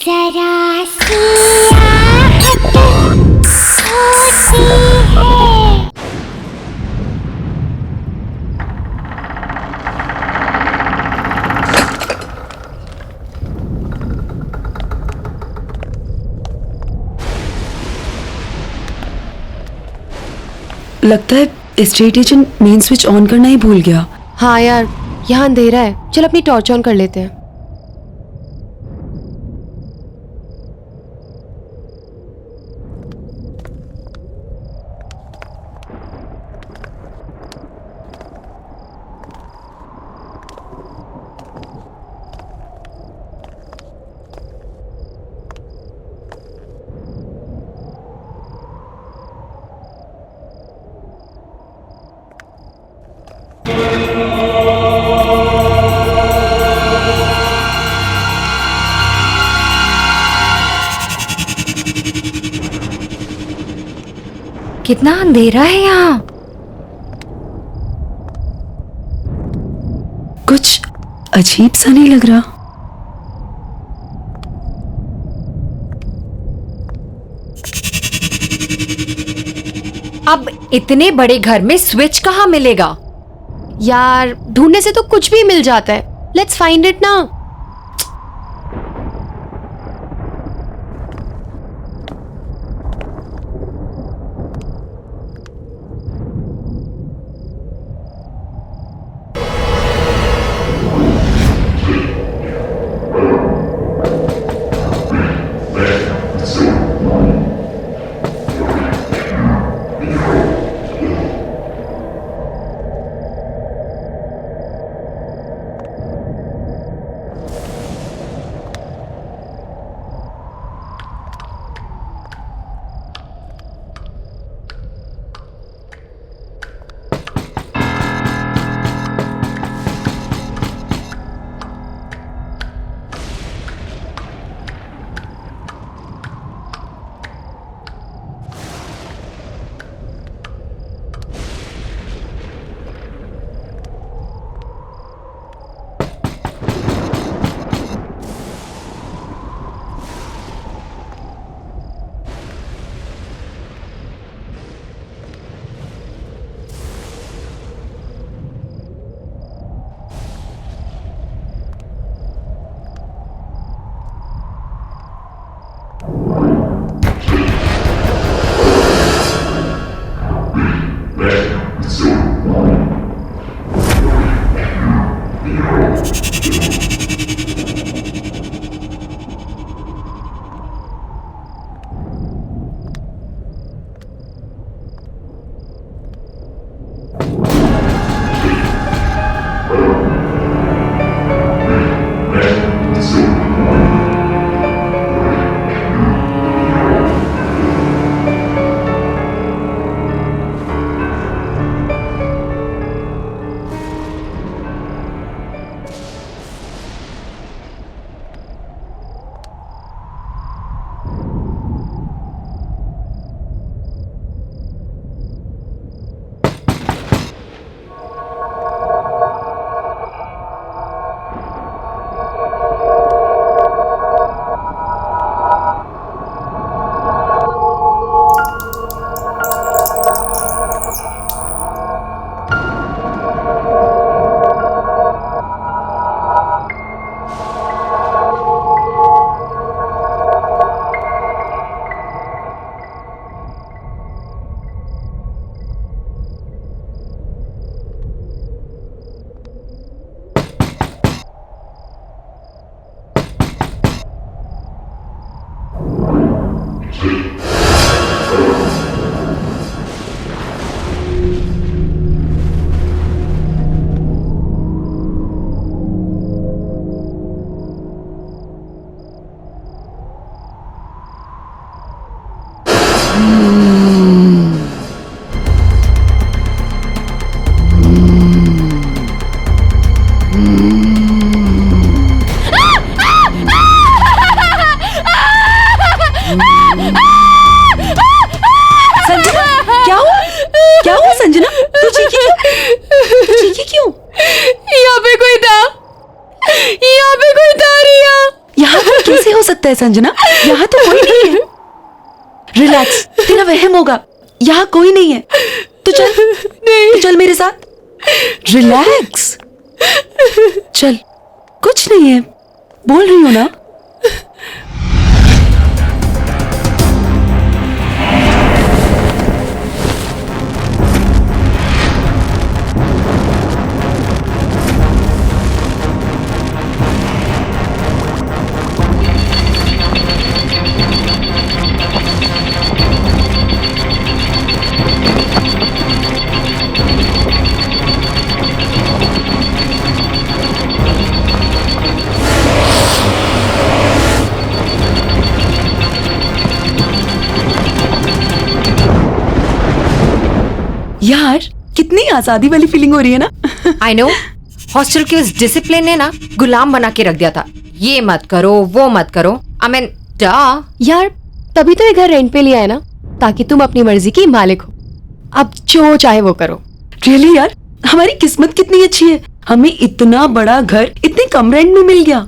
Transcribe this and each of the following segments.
जरा सी आहट होती है। लगता है estate agent main switch on करना ही भूल गया। हाँ यार, यहाँ अंधेरा है, चल अपनी टॉर्च ऑन कर लेते हैं। कितना अंधेरा है यहाँ। कुछ अजीब सा नहीं लग रहा। अब इतने बड़े घर में स्विच कहाँ मिलेगा? यार ढूंढने से तो कुछ भी मिल जाता है। लेट्स फाइंड इट ना। लगता है संजना? यहाँ तो कोई नहीं है। रिलैक्स, तेरा वहम होगा, यहाँ कोई नहीं है। तू चल मेरे साथ। रिलैक्स, चल, कुछ नहीं है, बोल रही हूँ ना। यार, कितनी आजादी वाली फीलिंग हो रही है ना। आई नो, हॉस्टल के उस डिसिप्लिन ने ना गुलाम बना के रख दिया था। ये मत करो, वो मत करो। आई मीन यार तभी तो ये घर रेंट पे लिया है ना, ताकि तुम अपनी मर्जी की मालिक हो। अब जो चाहे वो करो। रियली यार, हमारी किस्मत कितनी अच्छी है, हमें इतना बड़ा घर इतने कम रेंट में मिल गया।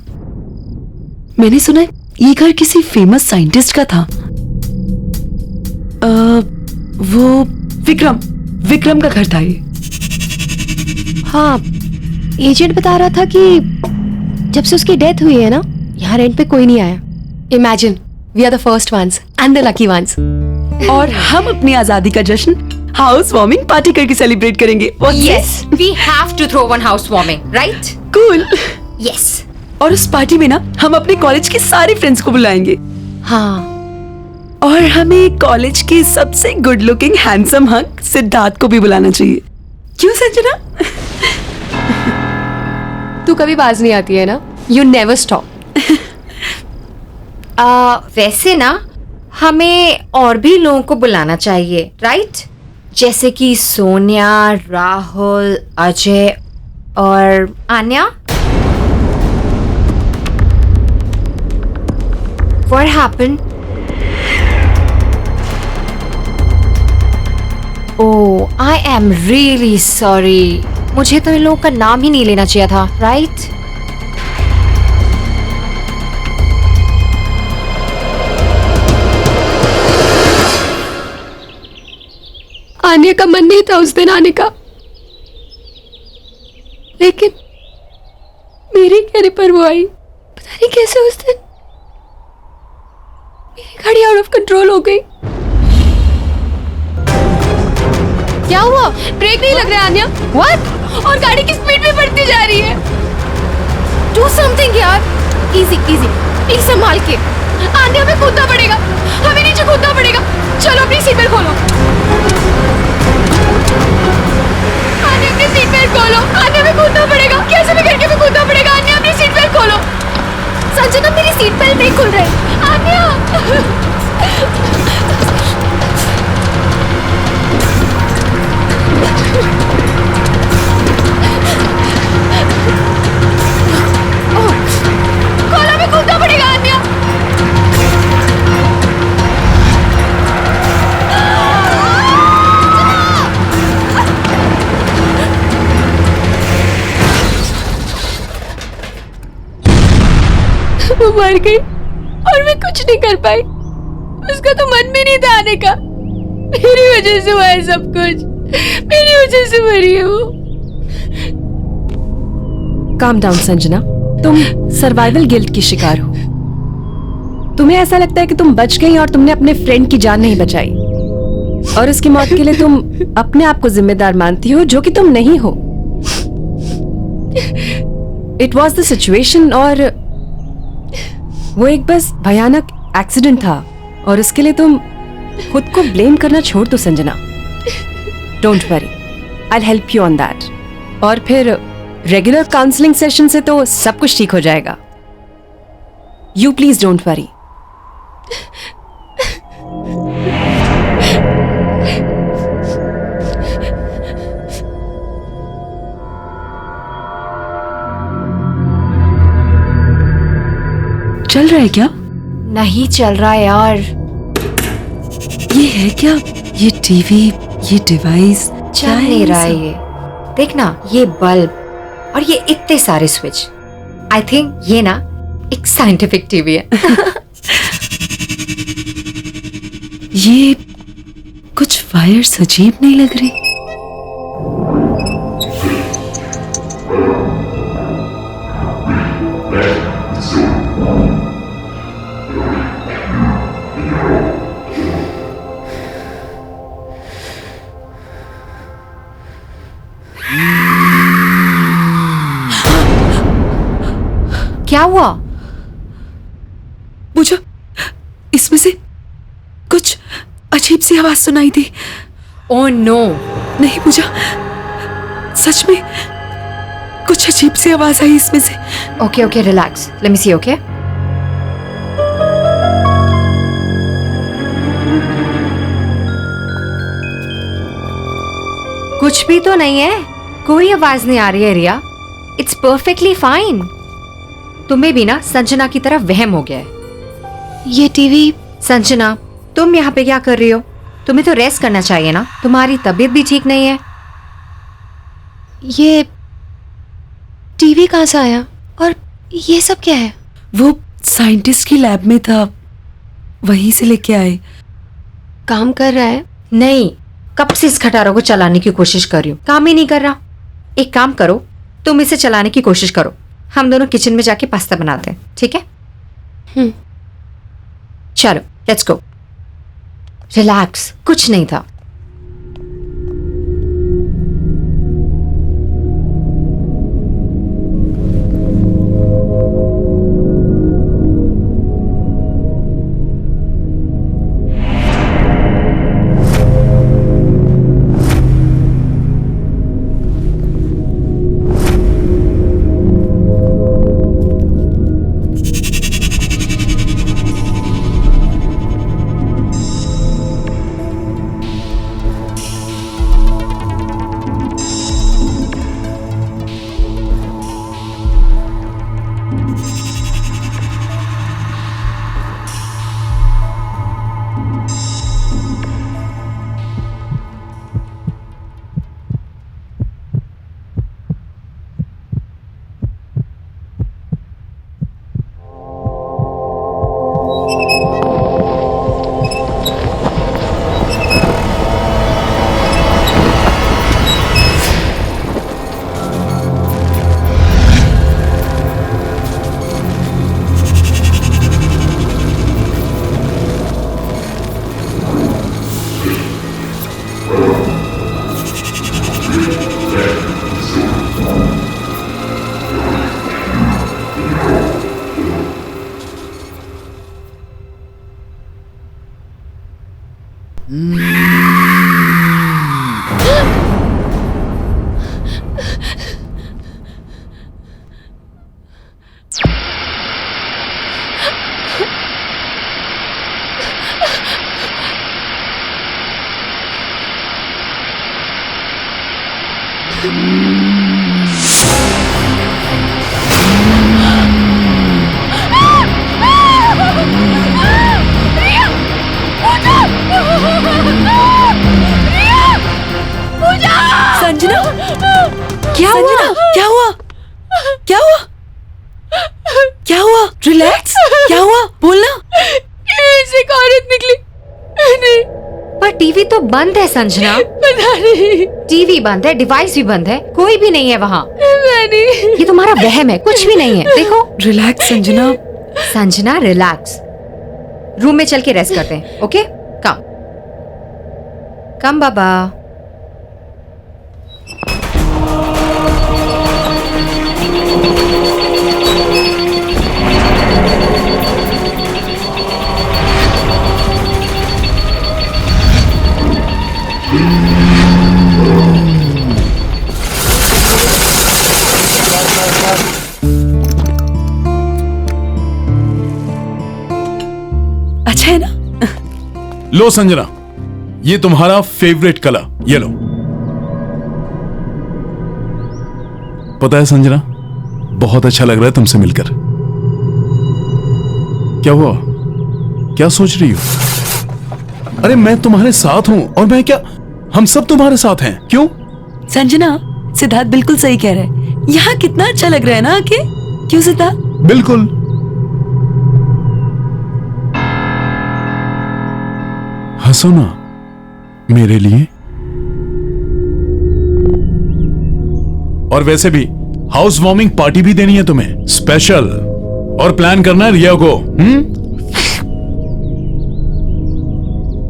मैंने सुना है ये घर किसी फेमस साइंटिस्ट का था। वो विक्रम का घर था ये। हाँ, एजेंट बता रहा था कि जब से उसकी डेथ हुई है ना, यहाँ रेंट पे कोई नहीं आया। Imagine, we are the first ones and the lucky ones. और हम अपनी आजादी का जश्न हाउस वार्मिंग पार्टी करके सेलिब्रेट करेंगे। Yes, we have to throw one house warming, right? Cool. Yes. और उस पार्टी में ना हम अपने कॉलेज के सारे फ्रेंड्स को बुलाएंगे। हाँ, और हमें कॉलेज के सबसे good looking handsome hunk Siddharth को भी बुलाना चाहिए। क्यों संजना? तू कभी बाज नहीं आती है ना, यू नेवर स्टॉप। वैसे ना हमें और भी लोगों को बुलाना चाहिए, राइट? जैसे कि सोनिया, राहुल, अजय और Anya. What happened? Oh, I am really sorry. मुझे तो इन लोगों का नाम ही नहीं लेना चाहिए था, राइट? आने का मन नहीं था उस दिन आने का, लेकिन मेरे कहने पर वो आई। पता नहीं कैसे उस दिन मेरी गाड़ी आउट ऑफ कंट्रोल हो गई। क्या हुआ? ब्रेक नहीं लग रहा है आन्या? What? और गाड़ी की स्पीड भी बढ़ती जा रही है। Do something यार। Easy, easy. प्लीज संभाल के। आन्या, हमें कूदना पड़ेगा, हमें नीचे कूदना पड़ेगा। चलो अपनी सीट बेल्ट खोलो। आन्या, अपनी सीट बेल्ट खोलो। आन्या, हमें कूदना पड़ेगा, कैसे भी करके हमें कूदना पड़ेगा। आन्या, अपनी सीट बेल्ट खोलो। संजना, मेरी सीट बेल्ट नहीं खुल रही। आन्या। खोलो, हमें कूदना पड़ेगा आन्या। वो मर गई और मैं कुछ नहीं कर पाई। उसका तो मन भी नहीं था आने का। मेरी वजह से हुआ है सब कुछ, मेरी वजह से मरी है वो। काम डाउन संजना, तुम सर्वाइवल गिल्ट की शिकार हो। तुम्हें ऐसा लगता है कि तुम बच गई और तुमने अपने फ्रेंड की जान नहीं बचाई, और उसकी मौत के लिए तुम अपने आप को जिम्मेदार मानती हो, जो कि तुम नहीं हो। इट वॉज द सिचुएशन, और वो एक बस भयानक एक्सीडेंट था, और उसके लिए तुम खुद को ब्लेम करना छोड़ दो Sanjana. Don't worry, I will help you on that. और फिर रेगुलर काउंसलिंग सेशन से तो सब कुछ ठीक हो जाएगा। You please don't worry. चल रहा है क्या? नहीं चल रहा है यार। ये है क्या? ये टीवी, ये डिवाइस चल नहीं रहा है ये। देखना, ये बल्ब और ये इतने सारे स्विच। आई थिंक ये ना एक साइंटिफिक टीवी है। ये कुछ वायर्स अजीब नहीं लग रही। क्या हुआ? पूजा, इसमें से कुछ अजीब सी आवाज सुनाई दी। Oh no. नहीं पूजा, सच में कुछ अजीब सी आवाज आई इसमें से। Okay okay, relax, let me see. Okay, कुछ भी तो नहीं है, कोई आवाज नहीं आ रही है रिया। It's perfectly fine. तुम्हें भी ना संजना की तरह वहम हो गया है। ये टीवी संजना, तुम यहाँ पे क्या कर रही हो? तुम्हें तो रेस्ट करना चाहिए ना, तुम्हारी तबीयत भी ठीक नहीं है। ये टीवी कहाँ से आया और ये सब क्या है? वो साइंटिस्ट की लैब में था, वहीं से लेके आए। काम कर रहा है? नहीं, कब से इस खटारों को चलाने की कोशिश कर रही हूँ, काम ही नहीं कर रहा। एक काम करो, तुम इसे चलाने की कोशिश करो, हम दोनों किचन में जाके पास्ता बनाते हैं, ठीक है? चलो लेट्स गो। रिलैक्स, कुछ नहीं था। संजना, क्या हुआ? क्या हुआ? क्या हुआ? क्या हुआ? रिलैक्स, क्या हुआ? बोलना। एक औरत निकली। नहीं, पर टीवी तो बंद है संजना। पता नहीं। टीवी बंद है, डिवाइस भी बंद है, कोई भी नहीं है वहाँ। नहीं, ये तुम्हारा वहम है, कुछ भी नहीं है। देखो relax Sanjana. Sanjana, relax. Room में चल के रेस्ट करते हैं, ओके? कम कम बाबा। अच्छा है ना? लो संजना, ये तुम्हारा फेवरेट कलर, ये लो। पता है संजना, बहुत अच्छा लग रहा है तुमसे मिलकर। क्या हुआ? क्या सोच रही हो? अरे मैं तुम्हारे साथ हूं, और मैं क्या, हम सब तुम्हारे साथ हैं। क्यों? संजना, सिद्धार्थ बिल्कुल सही कह रहा है। यहाँ कितना अच्छा लग रहा है ना आके? क्यों सिद्धार्थ? बिल्कुल। हंसो ना मेरे लिए। और वैसे भी हाउस वार्मिंग पार्टी भी देनी है तुम्हें स्पेशल, और प्लान करना है रिया को।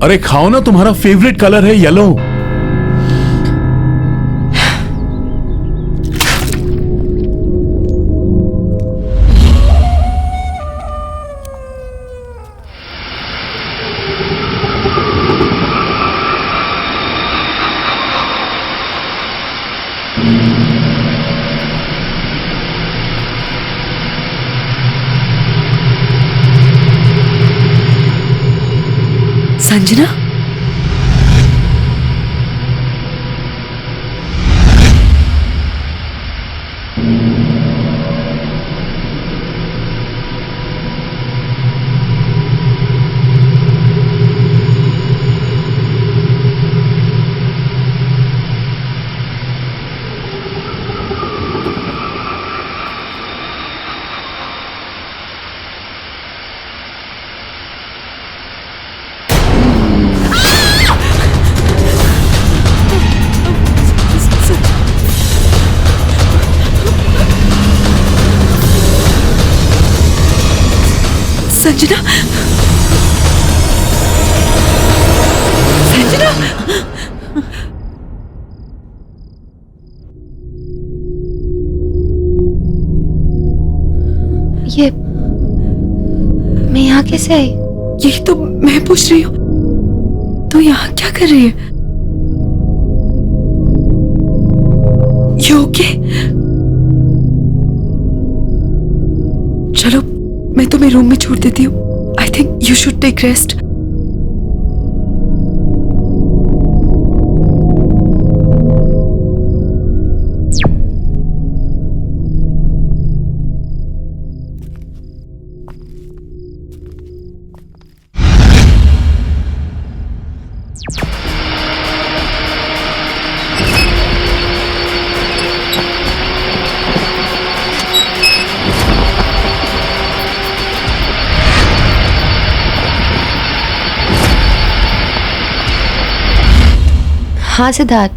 अरे खाओ ना, तुम्हारा फेवरेट कलर है येलो। संजना, संजना, संजना, ये मैं यहाँ कैसे आई? यही तो मैं पूछ रही हूँ, तो यहाँ क्या कर रही है? You okay? चलो मैं तुम्हें रूम में छोड़ देती हूँ। I think you should take rest. हाँ सिद्धार्थ,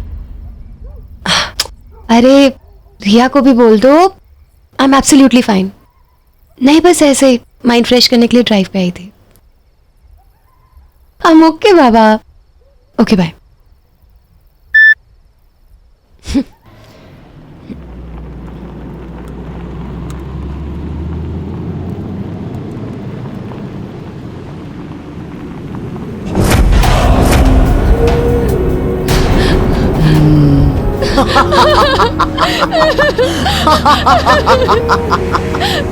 अरे रिया को भी बोल दो आई एम एब्सोल्युटली फाइन। नहीं, बस ऐसे ही माइंड फ्रेश करने के लिए ड्राइव पे आई थी। आई एम ओके बाबा। Okay bye.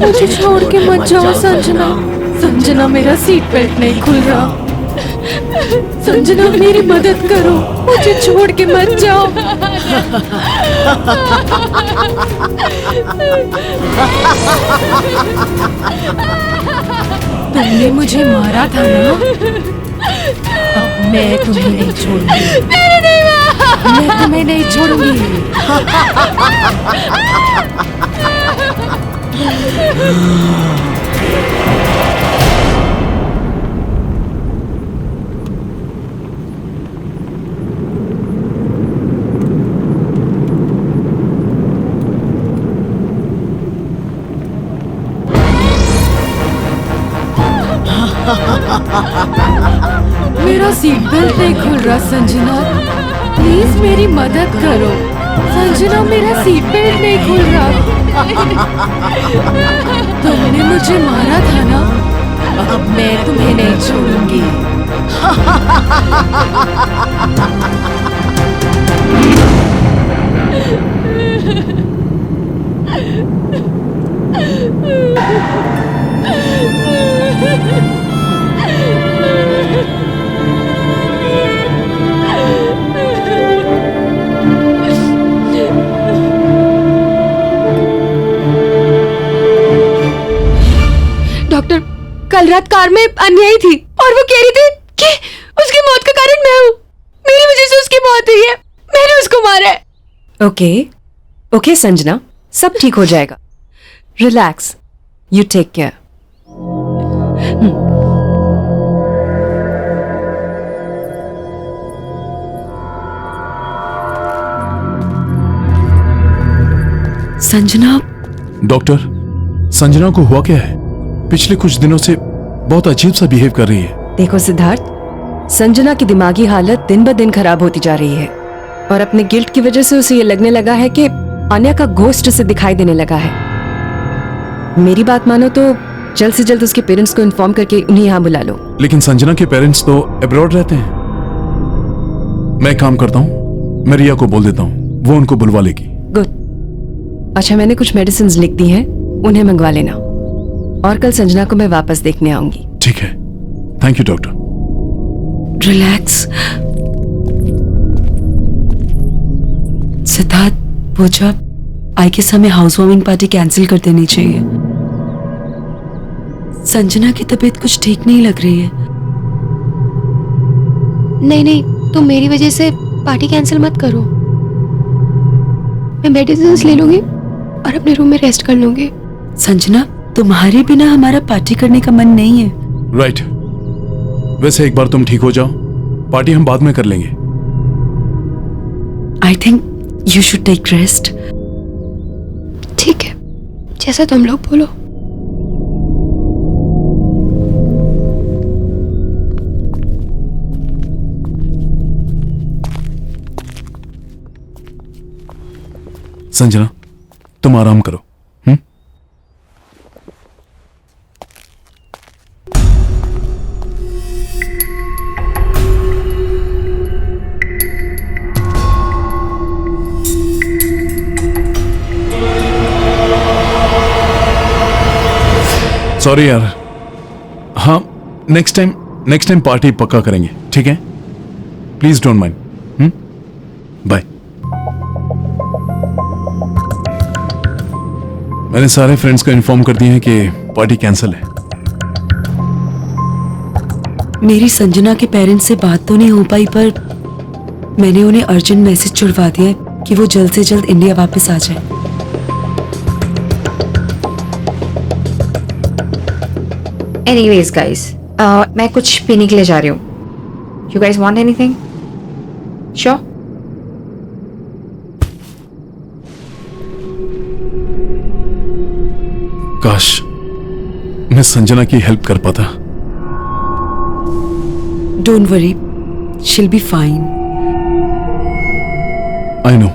मुझे छोड़ के मत जाओ संजना। संजना, मेरा सीट बेल्ट नहीं खुल रहा। संजना, मेरी मदद करो, मुझे छोड़ के मत जाओ। तुमने मुझे मारा था ना, अब मैं तुम्हें नहीं छोड़ूंगी। मैं तुम्हें नहीं छोड़ूंगी। मेरा सीट बेल्ट नहीं खुल रहा संजना, प्लीज मेरी मदद करो। संजना, मेरा सीट बेल्ट नहीं खुल रहा। तुमने मुझे मारा था ना, अब मैं तुम्हें नहीं छोड़ूंगी। डॉक्टर, कल रात कार में अन्यायी थी और वो कह रही थी कि उसकी मौत का कारण मैं हूँ। मेरी वजह से उसकी मौत हुई है, मैंने उसको मारा है। ओके ओके संजना, सब ठीक हो जाएगा। Relax, you take care. Sanjana, doctor, Sanjana को हुआ क्या है? पिछले कुछ दिनों से बहुत अजीब सा बिहेव कर रही है। देखो सिद्धार्थ, संजना की दिमागी हालत दिन ब दिन खराब होती जा रही है और अपने गिल्ट की वजह से उसे ये लगने लगा है कि आन्या का घोस्ट उसे दिखाई देने लगा है। मेरी बात मानो तो जल्द से जल्द उसके पेरेंट्स को इन्फॉर्म करके उन्हें यहाँ बुला लो। लेकिन संजना के पेरेंट्स तो अब्रॉड रहते हैं। मैं एक काम करता हूँ, मैं रिया को बोल देता हूँ, वो उनको बुलवा लेगी। गुड। अच्छा, मैंने कुछ मेडिसिन लिख दी हैं, उन्हें मंगवा लेना और कल संजना को मैं वापस देखने आऊंगी। ठीक है, thank you doctor. Relax. Siddharth, Pooja, I guess हमें हाउस वार्मिंग पार्टी कैंसिल कर देनी चाहिए। संजना की तबीयत कुछ ठीक नहीं लग रही है। नहीं नहीं, तुम मेरी वजह से पार्टी कैंसिल मत करो। मैं मेडिसिन ले लूंगी और अपने रूम में रेस्ट कर लूंगी। संजना, तुम्हारे बिना हमारा पार्टी करने का मन नहीं है। राइट। वैसे एक बार तुम ठीक हो जाओ, पार्टी हम बाद में कर लेंगे। I think you should take rest. ठीक है, जैसा तुम लोग बोलो। संजना, तुम आराम करो। सॉरी यार। हाँ, नेक्स्ट टाइम पार्टी पक्का करेंगे, ठीक है? Please don't mind. बाय। मैंने सारे फ्रेंड्स को इन्फॉर्म कर दिया है कि पार्टी कैंसिल है। मेरी संजना के पेरेंट्स से बात तो नहीं हो पाई, पर मैंने उन्हें अर्जेंट मैसेज छुड़वा दिया है कि वो जल्द से जल्द इंडिया वापस आ जाए। एनीवेज गाइस, मैं कुछ पीने के लिए जा रही हूँ। You guys want anything? Sure? काश मैं संजना की हेल्प कर पाता। Don't worry, she'll be fine. I know.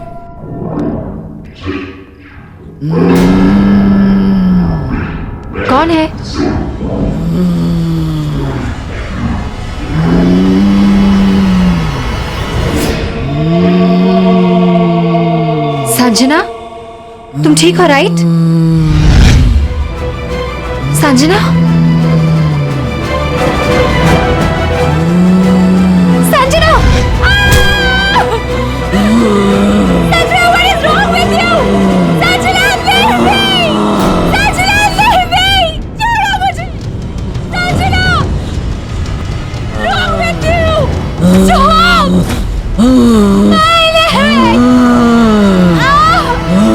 कौन है? संजना, तुम ठीक हो right? Sanjana? Sanjana! Sanjana, what is wrong with you? Sanjana, leave me! Sanjana, leave me! छोड़ो मुझे! Sanjana! Wrong with you? Stop!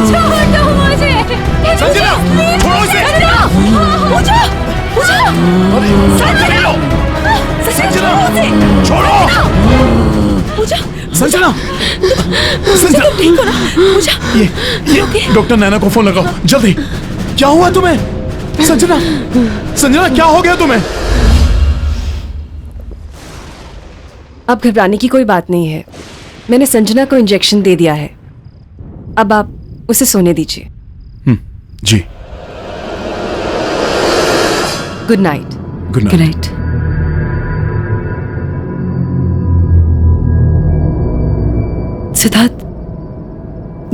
छोड़ दो मुझे! संजना, छोड़ो इसे! पूजा! पूजा! संजना! संजना, छोड़ो! पूजा! संजना! संजना! ठीक हो ना? पूजा! ये डॉक्टर नैना को फोन लगाओ जल्दी। क्या हुआ तुम्हें? संजना! संजना, क्या हो गया तुम्हें? अब घबराने की कोई बात नहीं है। मैंने संजना को इंजेक्शन दे दिया है। अब आप उसे सोने दीजिए। जी। Good night. Good good night. Night. Siddharth,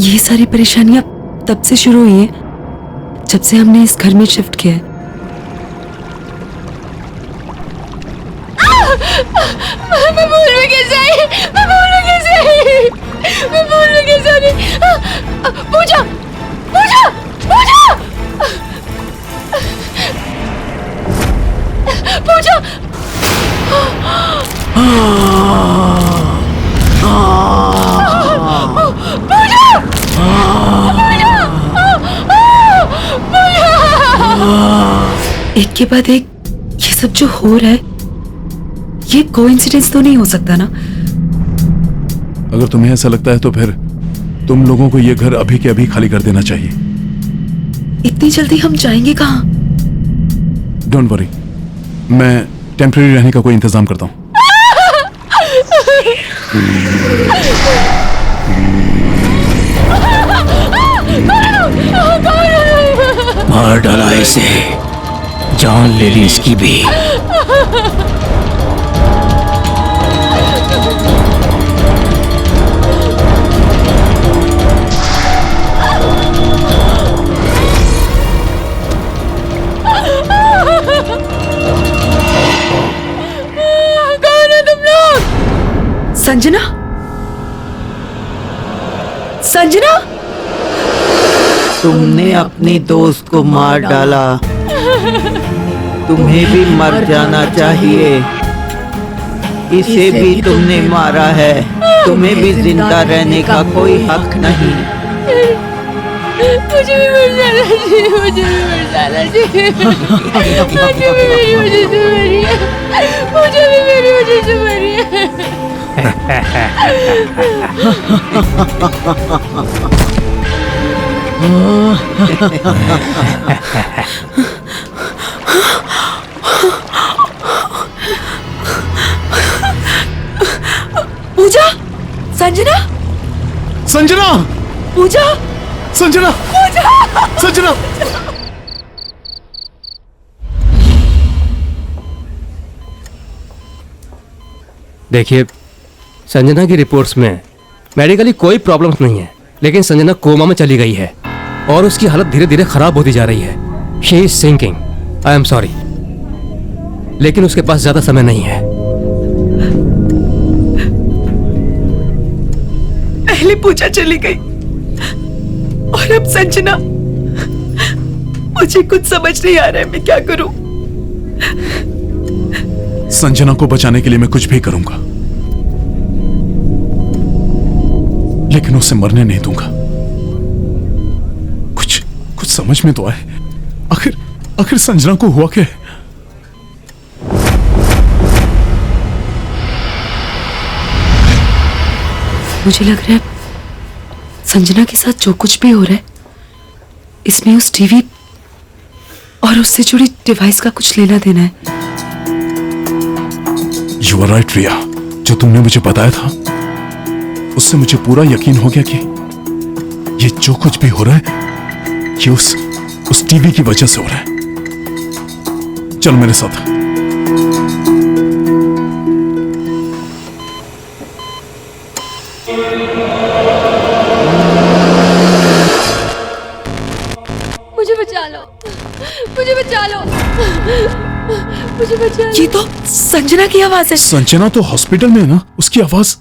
ये सारी परेशानियां तब से शुरू हुई हैं जब से हमने इस घर में शिफ्ट किया है। मैं भूल में कैसे आई? मैं भूल में कैसे आई? मैं भूल में कैसे आ गई? पूजा! पूजा! पूजा! पूजा! एक के बाद एक ये सब जो हो रहा है, ये कोइंसिडेंस तो नहीं हो सकता ना? अगर तुम्हें ऐसा लगता है तो फिर तुम लोगों को ये घर अभी के अभी खाली कर देना चाहिए। इतनी जल्दी हम जाएंगे कहाँ? डोंट वरी, मैं टेम्परेरी रहने का कोई इंतजाम करता हूँ। मार डाला इसे, जान ले ली इसकी भी। कौन है तुम लोग? संजना, संजना, तुमने अपने दोस्त को मार डाला, तुम्हें भी मर जाना चाहिए। इसे भी तुमने मारा है, तुम्हें भी जिंदा रहने का कोई हक नहीं। मुझे भी मर जाना चाहिए, मुझे भी मर जाना चाहिए। मुझे भी मेरी वजह से मरी है, मुझे भी मेरी वजह से मरी है। पूजा, संजना, संजना, पूजा, संजना, संजना। देखिए, संजना की रिपोर्ट्स में मेडिकली कोई प्रॉब्लम्स नहीं है, लेकिन संजना कोमा में चली गई है और उसकी हालत धीरे धीरे खराब होती जा रही है। She is sinking. I am sorry, लेकिन उसके पास ज्यादा समय नहीं है। पहले पूजा चली गई और अब संजना। मुझे कुछ समझ नहीं आ रहा है, मैं क्या करूं? संजना को बचाने के लिए मैं कुछ भी करूंगा, लेकिन उसे मरने नहीं दूंगा। कुछ कुछ समझ में तो आए, आखिर संजना को हुआ क्या है? मुझे लग रहा है संजना के साथ जो कुछ भी हो रहा है, इसमें उस टीवी और उससे जुड़ी डिवाइस का कुछ लेना देना है। यू आर राइट रिया, जो तुमने मुझे बताया था उससे मुझे पूरा यकीन हो गया कि ये जो कुछ भी हो रहा है ये उस टीवी की वजह से हो रहा है। चल मेरे साथ। मुझे बचा लो, मुझे बचा लो, मुझे बचा लो। ये तो संजना की आवाज है। संजना तो हॉस्पिटल में है ना, उसकी आवाज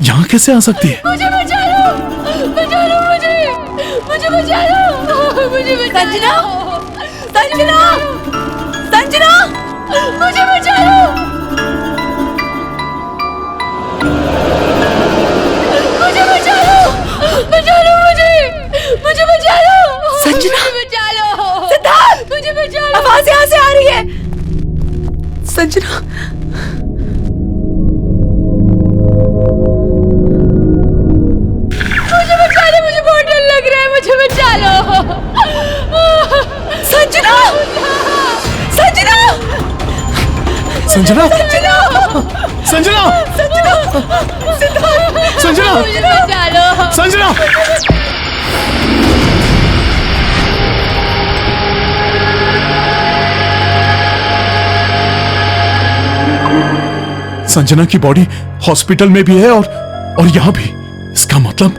यहाँ कैसे आ सकती है? मुझे बचा लो, बचा लो मुझे बचा लो, मुझे बचा लो। संजना, संजना, मुझे बचा लो, मुझे बचा लो, बचा लो मुझे बचा लो। संजना, मुझे बचा लो, सिद्धार्थ, मुझे बचा लो। आवाज यहाँ से आ रही है। संजना, मुझे बचा लो, मुझे बहुत डर लग रहा है, मुझे बचा लो। संजना, संजना, संजना, संजना, संजना, संजना, मुझे बचा लो। संजना। संजना की बॉडी हॉस्पिटल में भी है और यहाँ भी। इसका मतलब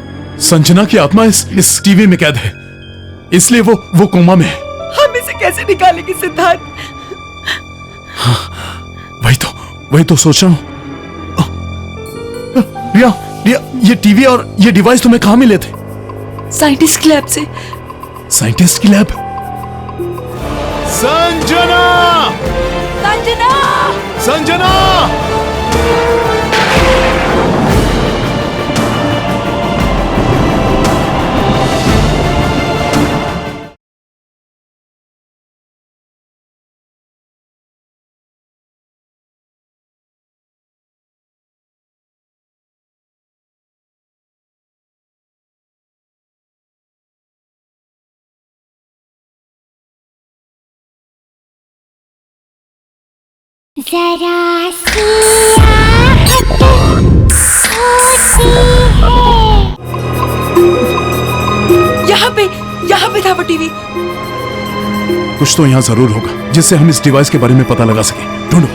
संजना की आत्मा इस टीवी में कैद है, इसलिए वो कोमा में है। हम इसे कैसे निकालेंगे सिद्धार्थ? वही तो सोच रहा हूँ। रिया, रिया, ये टीवी और ये डिवाइस तुम्हें कहाँ मिले थे? साइंटिस्ट की लैब से। साइंटिस्ट की लैब? संजना, संजना, संजना। जरा सी आहट होती है। यहाँ पे था वो टीवी। कुछ तो यहाँ जरूर होगा जिससे हम इस डिवाइस के बारे में पता लगा सके। ढूंढो।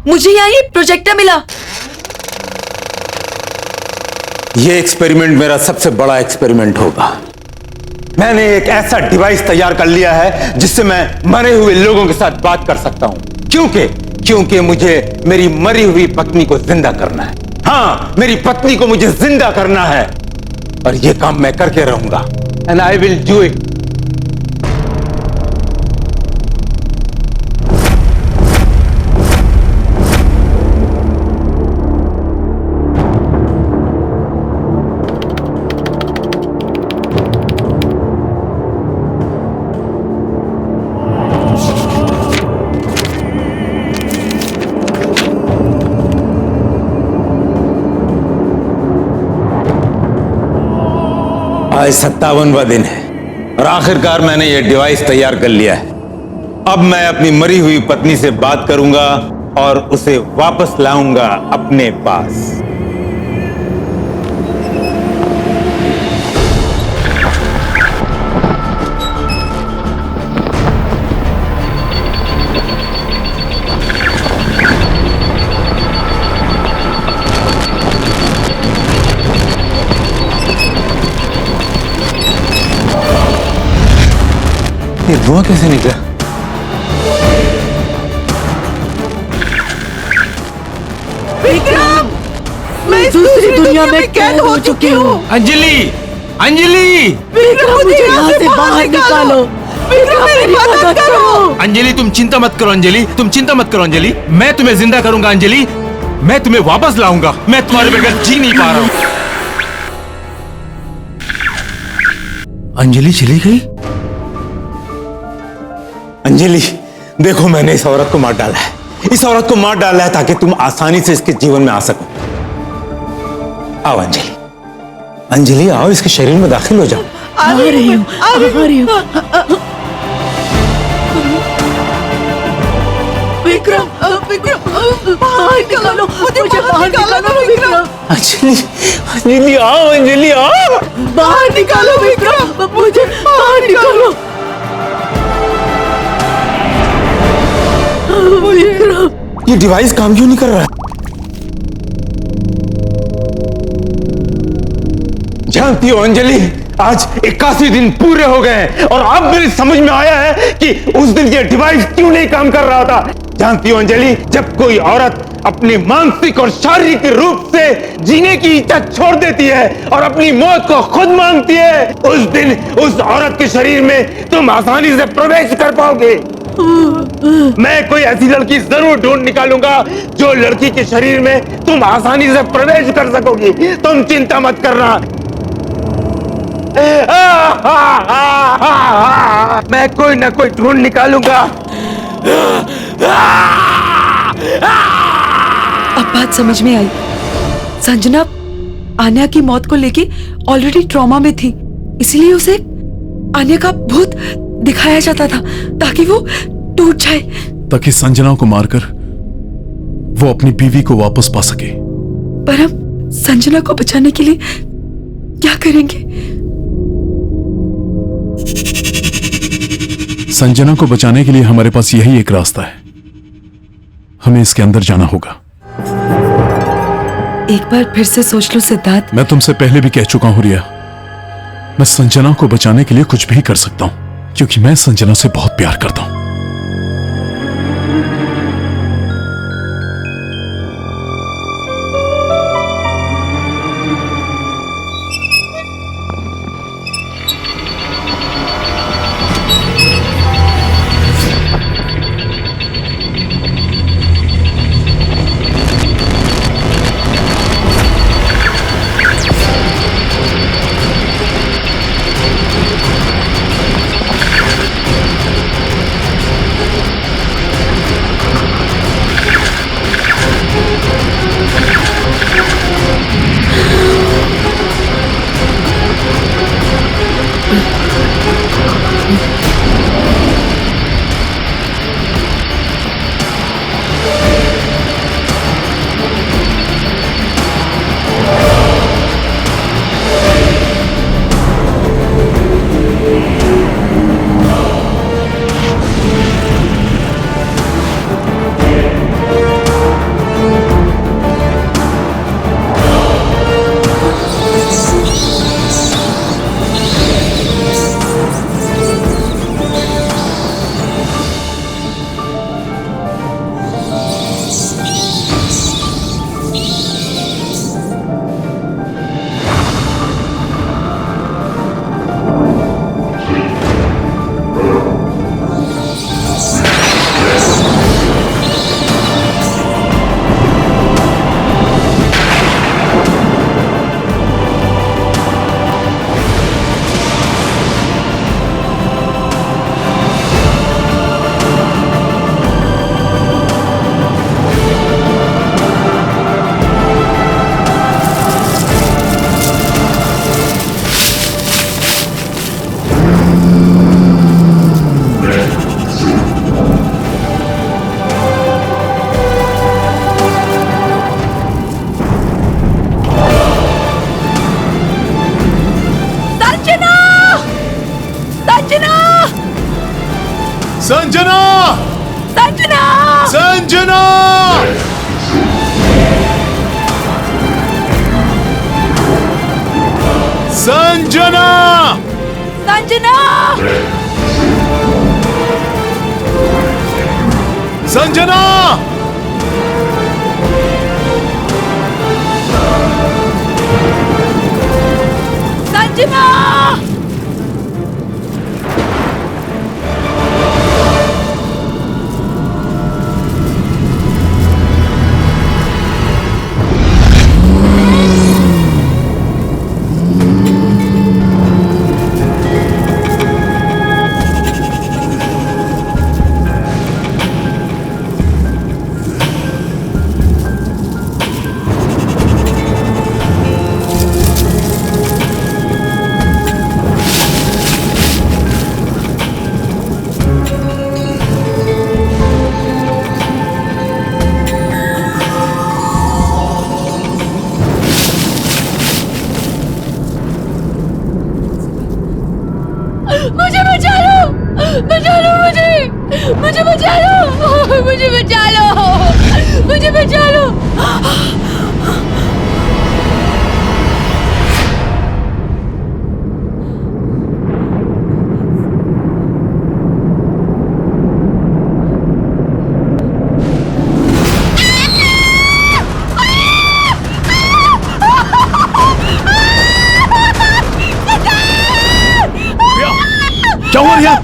मुझे यहाँ ये प्रोजेक्टर मिला। ये एक्सपेरिमेंट मेरा सबसे बड़ा एक्सपेरिमेंट होगा। मैंने एक ऐसा डिवाइस तैयार कर लिया है जिससे मैं मरे हुए लोगों के साथ बात कर सकता हूं। क्योंकि मुझे मेरी मरी हुई पत्नी को जिंदा करना है। हाँ, मेरी पत्नी को मुझे जिंदा करना है और यह काम मैं करके रहूंगा। And I will do it. आज 57वां दिन है और आखिरकार मैंने यह डिवाइस तैयार कर लिया है। अब मैं अपनी मरी हुई पत्नी से बात करूंगा और उसे वापस लाऊंगा अपने पास। ये धुआं कैसे निकला? विक्रम, मैं दूसरी दुनिया में कैद हो चुकी हूँ। अंजलि, अंजलि! विक्रम, मुझे यहाँ से बाहर निकालो। विक्रम, मेरी मदद करो। अंजलि, तुम चिंता मत करो। अंजलि, तुम चिंता मत करो। अंजलि, मैं तुम्हें जिंदा करूंगा। अंजलि, मैं तुम्हें वापस लाऊंगा। मैं तुम्हारे बगैर जी नहीं पा रहा हूं। अंजलि चली गई? अंजलि, देखो, मैंने इस औरत को मार डाला है। इस औरत को मार डाला है ताकि तुम आसानी से इसके जीवन में आ सको। आओ अंजलि, अंजलि आओ, इसके शरीर में दाखिल हो जाओ। आ रही हूँ। विक्रम, बाहर निकालो, मुझे बाहर निकालो विक्रम। अंजलि, अंजलि आओ, अंजलि आओ, बाहर निकालो विक्रम, मुझे बाहर निकालो। विक्रम, ये डिवाइस काम क्यों नहीं कर रहा है? जानती हो अंजलि, आज 81 दिन पूरे हो गए हैं और अब मेरी समझ में आया है कि उस दिन ये डिवाइस क्यों नहीं काम कर रहा था। जानती हो अंजलि, जब कोई औरत अपनी मानसिक और शारीरिक रूप से जीने की इच्छा छोड़ देती है और अपनी मौत को खुद मांगती है, उस दिन उस औरत के शरीर में तुम आसानी से प्रवेश कर पाओगे। मैं कोई ऐसी लड़की जरूर ढूंढ निकालूंगा जो लड़की के शरीर में तुम आसानी से प्रवेश कर सकोगी। तुम चिंता मत करना। मैं कोई ना कोई ढूंढ निकालूंगा। अब बात समझ में आई। संजना आन्या की मौत को लेके ऑलरेडी ट्रॉमा में थी, इसलिए उसे आन्या का भूत दिखाया जाता था ताकि वो टूट जाए, ताकि संजना को मारकर वो अपनी बीवी को वापस पा सके। पर हम संजना को बचाने के लिए क्या करेंगे? संजना को बचाने के लिए हमारे पास यही एक रास्ता है। हमें इसके अंदर जाना होगा। एक बार फिर से सोच लो सिद्धार्थ। मैं तुमसे पहले भी कह चुका हूं रिया, मैं संजना को बचाने के लिए कुछ भी कर सकता हूं क्योंकि मैं संजना से बहुत प्यार करता हूं। संजना! संजना! संजना! संजना! संजना! संजना! संजना! मुझे बचा लो! बचा लो मुझे! मुझे बचा लो! मुझे बचा लो! मुझे बचा लो! क्या हुआ रिया?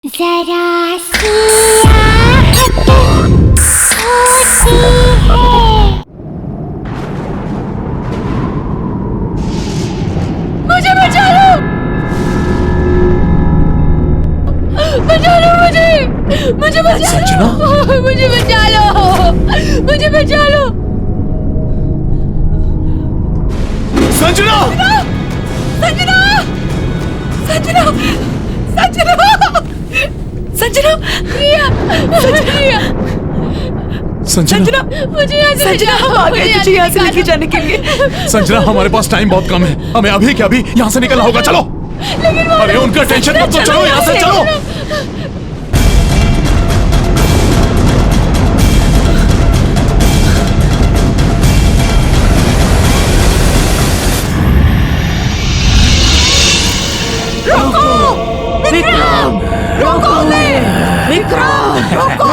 जरा सी आहट होती है। मुझे बचा लो! बचा लो मुझे! मुझे बचा लो! मुझे बचा लो! मुझे बचा लो! संजना! संजना! संजना! संजना! संजना! रिया! रिया! संजना! मुझे यहाँ से संजना, हम आ गए तुझे यहाँ से लेके जाने के लिए। संजना, हमारे पास टाइम बहुत कम है, हमें अभी के अभी यहाँ से निकलना होगा। चलो! अरे उनका टेंशन मत लो, चलो यहाँ से, चलो! विक्रम! रोको ले! विक्रम! रोको!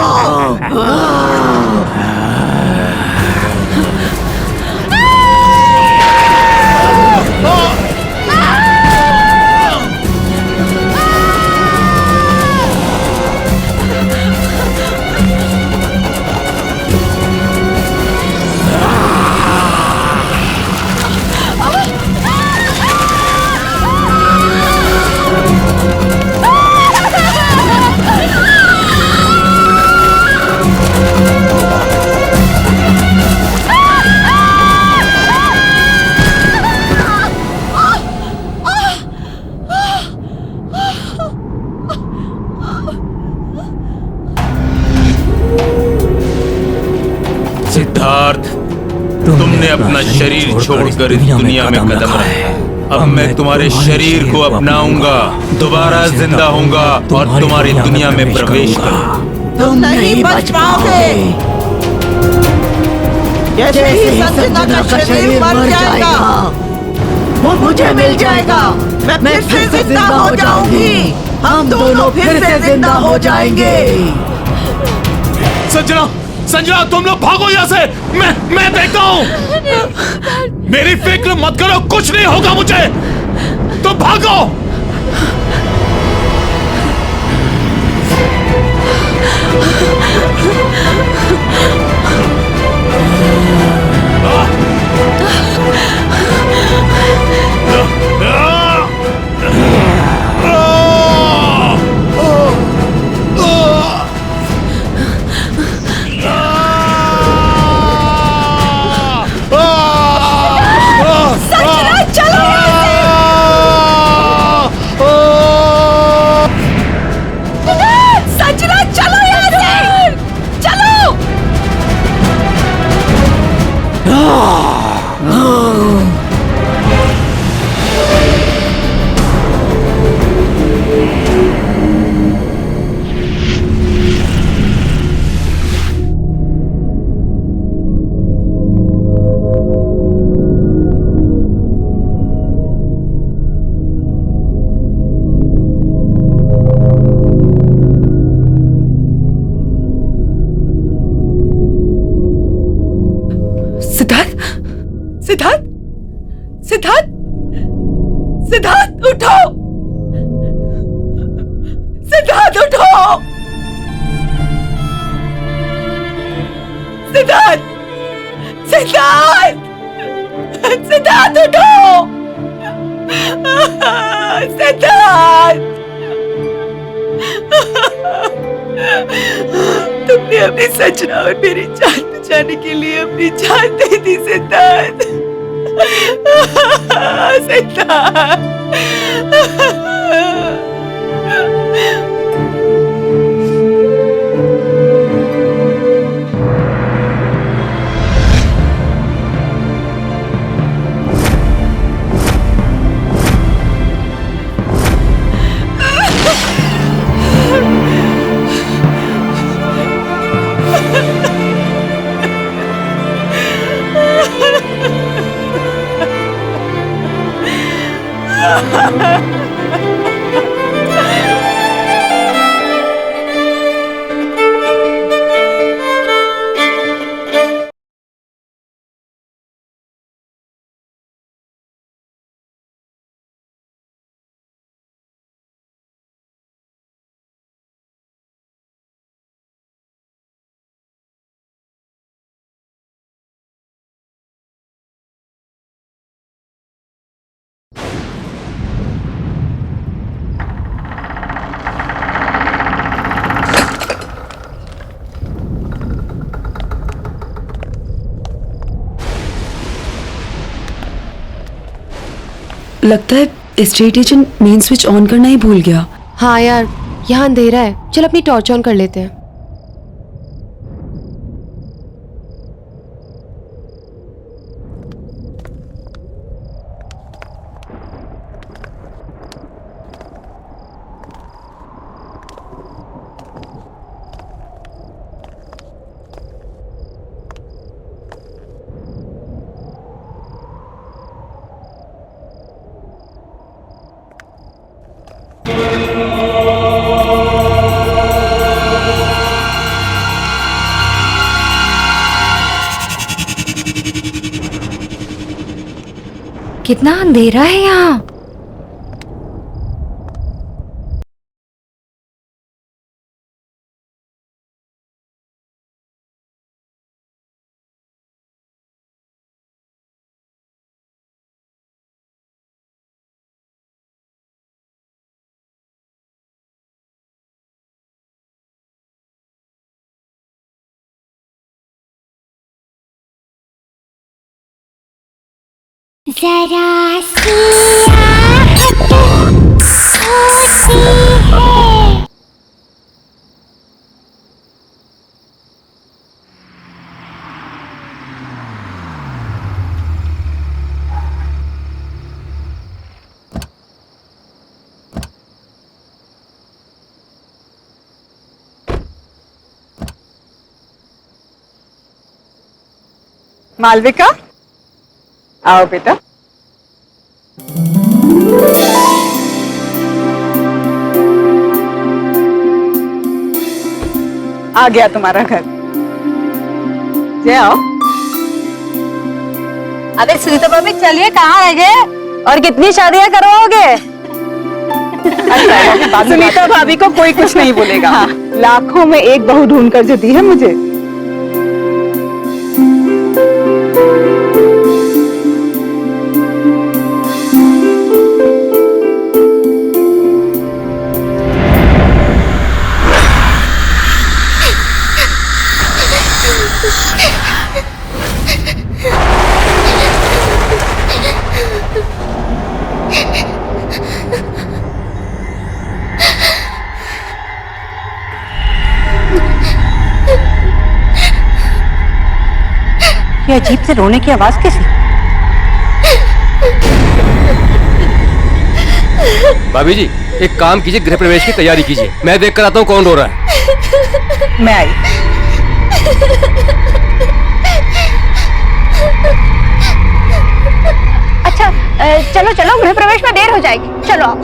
सिद्धार्थ, तुमने अपना शरीर छोड़कर इस दुनिया में कदम रखा। अब मैं तुम्हारे शरीर को अपनाऊंगा, दोबारा जिंदा होऊंगा और तुम्हारी दुनिया में प्रवेश करूंगा। तुम नहीं बच पाओगे। जैसे ही संजना का शरीर मर जाएगा, वो मुझे मिल जाएगा। मैं फिर से जिंदा हो जाऊंगी। हम दोनों फिर से जिंदा हो जाएंगे। संजना! संजना, तुम लोग भागो यहाँ से! मैं देखता हूँ। मेरी फिक्र मत करो, कुछ नहीं होगा मुझे। तुम भागो। सिद्धार्थ, सिद्धार्थ, सिद्धार्थ, सिद्धार्थ उठो, सिद्धार्थ उठो, सिद्धार्थ, सिद्धार्थ, सिद्धार्थ उठो, सिद्धार्थ, तुमने अपनी सजना और मेरी जान बचाने के लिए अपनी जान दे दी सिद्धार्थ, सिद्धार्थ। लगता है state agent main switch on करना ही भूल गया। हाँ यार, यहाँ अंधेरा है, चल अपनी टॉर्च ऑन कर लेते हैं। कितना अंधेरा है यहाँ। जरा सी आहट होती है। मालविका, आओ बेटा। आ गया तुम्हारा घर। जय आओ। अरे सुनीता भाभी, चलिए, कहाँ रह गए और कितनी शादियां करवाओगे? सुनीता भाभी को कोई कुछ नहीं बोलेगा। हाँ। लाखों में एक बहू ढूंढ कर जो दी है मुझे। ये अजीब से रोने की आवाज कैसी? भाभी जी, एक काम कीजिए, गृह प्रवेश की तैयारी कीजिए। मैं देख कर आता हूँ कौन रो रहा है। मैं आई। अच्छा चलो चलो, गृह प्रवेश में देर हो जाएगी, चलो आप।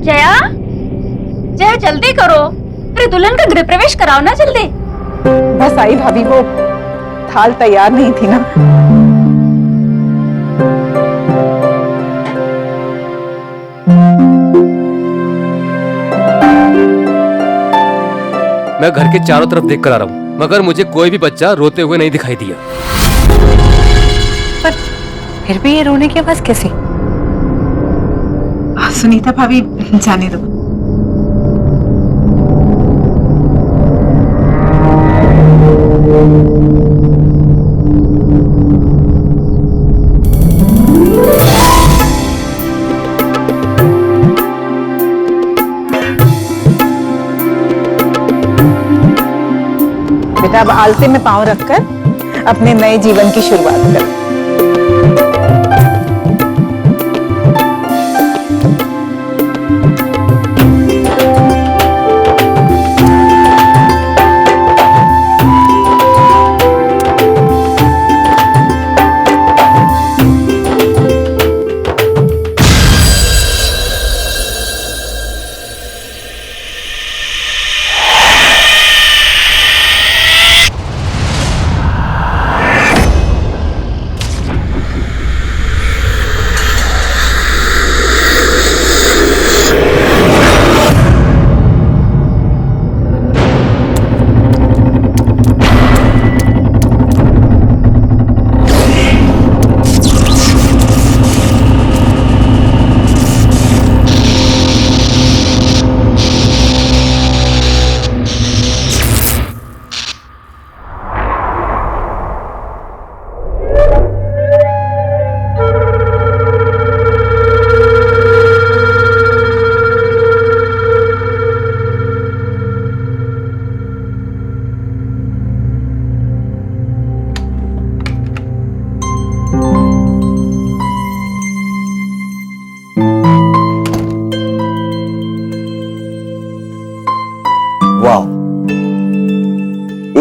जया, जया जल्दी करो, अरे दुल्हन का गृह प्रवेश कराओ ना जल्दी। बस आई भाभी, वो थाल तैयार नहीं थी ना। मैं घर के चारों तरफ देख कर आ रहा हूँ, मगर मुझे कोई भी बच्चा रोते हुए नहीं दिखाई दिया। पर फिर भी ये रोने की आवाज कैसी? सुनीता भाभी जाने दो। बेटा अब आलते में पांव रखकर अपने नए जीवन की शुरुआत करो।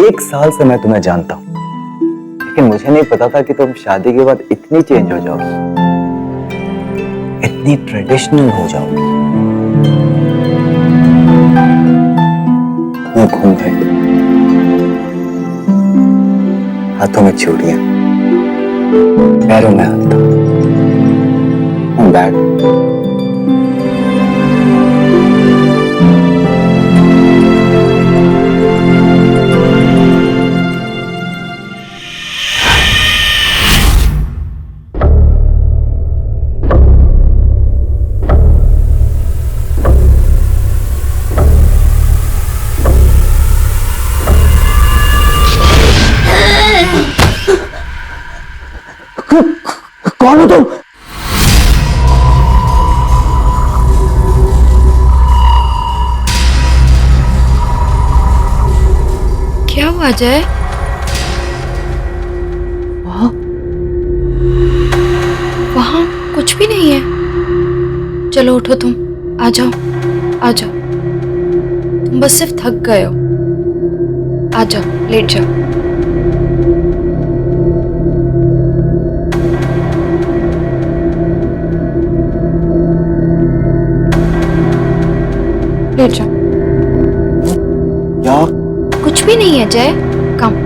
एक साल से मैं तुम्हें जानता हूं, लेकिन मुझे नहीं पता था कि तुम शादी के बाद इतनी चेंज हो जाओगी, इतनी ट्रेडिशनल हो जाओगी। मुंह घूम गए, हाथों में चूड़ियां, पैरों में हाथ, बैग। कौन हो तुम? क्या हुआ जय? वहां कुछ भी नहीं है। चलो उठो, तुम आ जाओ, आ जाओ। तुम बस सिर्फ थक गए हो। आ जाओ, लेट जाओ। लेट जाओ। यार कुछ भी नहीं है जय, कम।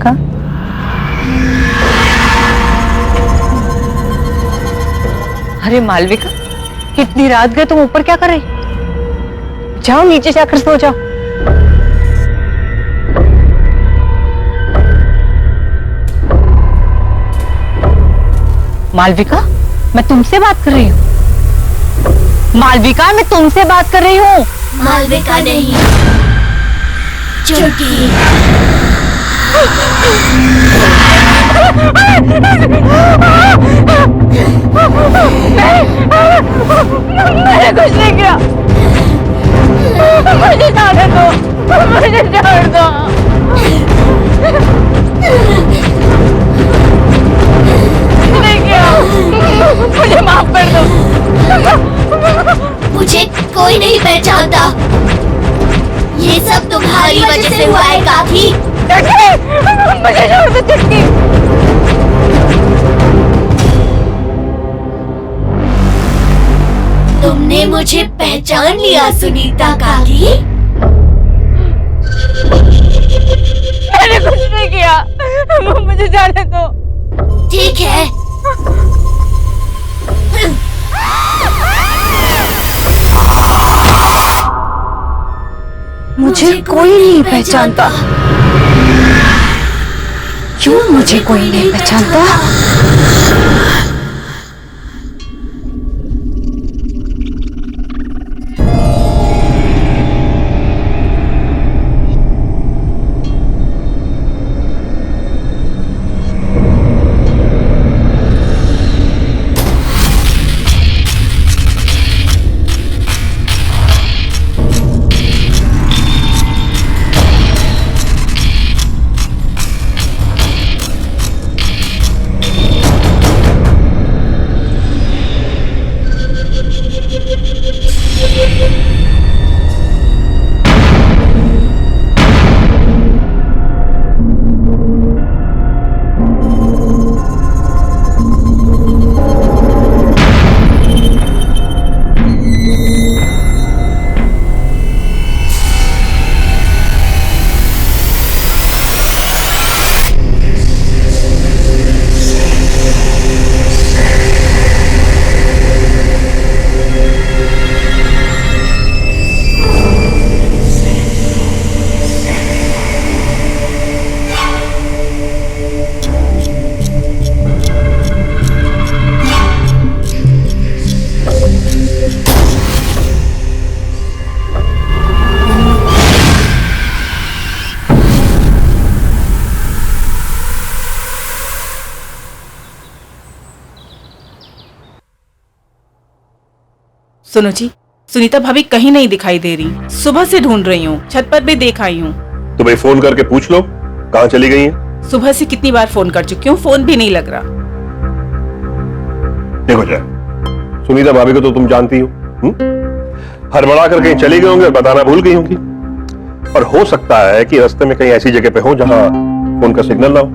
मालविका? अरे मालविका, कितनी रात गए, तुम ऊपर क्या कर रही? जाओ नीचे जाकर सो जाओ। मालविका, मैं तुमसे बात कर रही हूँ। मालविका, मैं तुमसे बात कर रही हूँ। मालविका नहीं, चुटकी। मैंने कुछ नहीं किया। मुझे जाने दो, मुझे छोड़ दो। नहीं किया, मुझे माफ कर दो। मुझे कोई नहीं पहचानता। ये सब तुम्हारी वजह से हुआ है काकी। मुझे छोड़ दो चुटकी। तुमने मुझे पहचान लिया सुनीता काकी। मैंने कुछ नहीं किया, मुझे जाने दो। ठीक है। मुझे कोई नहीं पहचानता। क्यों मुझे कोई नहीं पहचानता? सुनो जी, सुनीता भाभी कहीं नहीं दिखाई दे रही। सुबह से ढूंढ रही हूँ, छत पर भी देख आई हूँ। तो भाई फोन करके पूछ लो कहाँ चली गई हैं? सुबह से कितनी बार फोन कर चुकी हूँ, फोन भी नहीं लग रहा। देखो जय, सुनीता भाभी को तो तुम जानती हो, हड़बड़ा कर कहीं चली गई होंगी और बताना भूल गई होंगी। और हो सकता है कि रास्ते में कहीं ऐसी जगह पे हो जहां फोन का सिग्नल ना हो,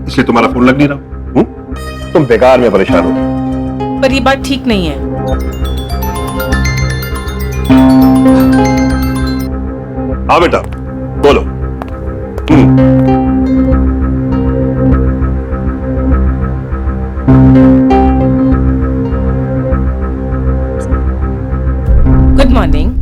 इसलिए तुम्हारा फोन लग नहीं रहा। तुम बेकार में परेशान हो। पर ये बात ठीक नहीं है। हाँ बेटा बोलो। Good morning.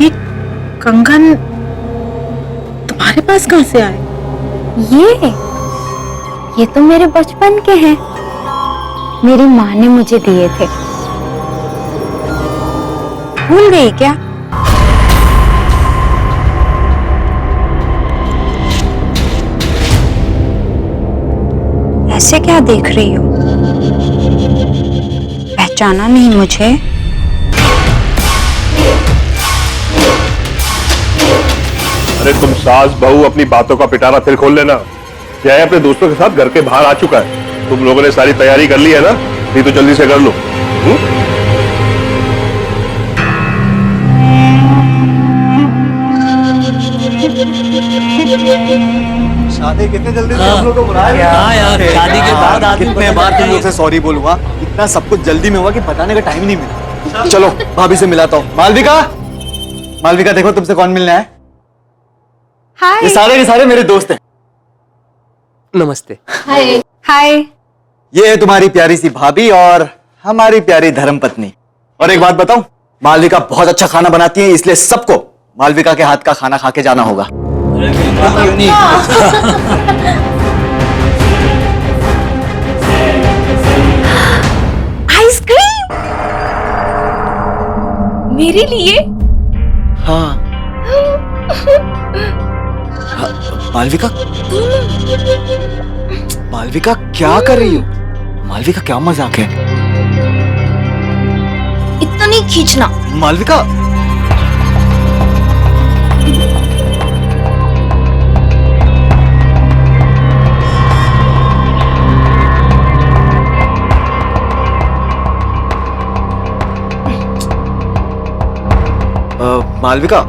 ये कंगन तुम्हारे पास कहाँ से आए? ये तो मेरे बचपन के हैं। मेरी माँ ने मुझे दिए थे। भूल गई क्या? ऐसे क्या देख रही हो? पहचाना नहीं मुझे? अरे तुम सास बहू अपनी बातों का पिटारा फिर खोल लेना। क्या है, अपने दोस्तों के साथ घर के बाहर आ चुका है। तुम लोगों ने सारी तैयारी कर ली है ना? नहीं तो जल्दी से कर लो। शादी कितने जल्दी से हम लोग को बुलाया? हाँ यार, शादी के बाद आदमी कितने बदल बार जाता तुम है। लोग से सॉरी बोलूंगा, इतना सब कुछ जल्दी में हुआ कि बताने का टाइम नहीं मिला। चलो भाभी से मिलाता हूँ। मालविका, मालविका देखो तुमसे कौन मिलने आया। हाय। ये सारे के सारे मेरे दोस्त हैं। नमस्ते। हाय हाय। ये है तुम्हारी प्यारी सी भाभी और हमारी प्यारी धर्मपत्नी। और एक बात बताऊं, मालविका बहुत अच्छा खाना बनाती है, इसलिए सबको मालविका के हाथ का खाना खा के जाना होगा। क्यों नहीं? आइसक्रीम मेरे लिए? हाँ। मालविका, मालविका क्या कर रही हो? मालविका क्या मजाक है? इतना नहीं खींचना। मालविका, मालविका,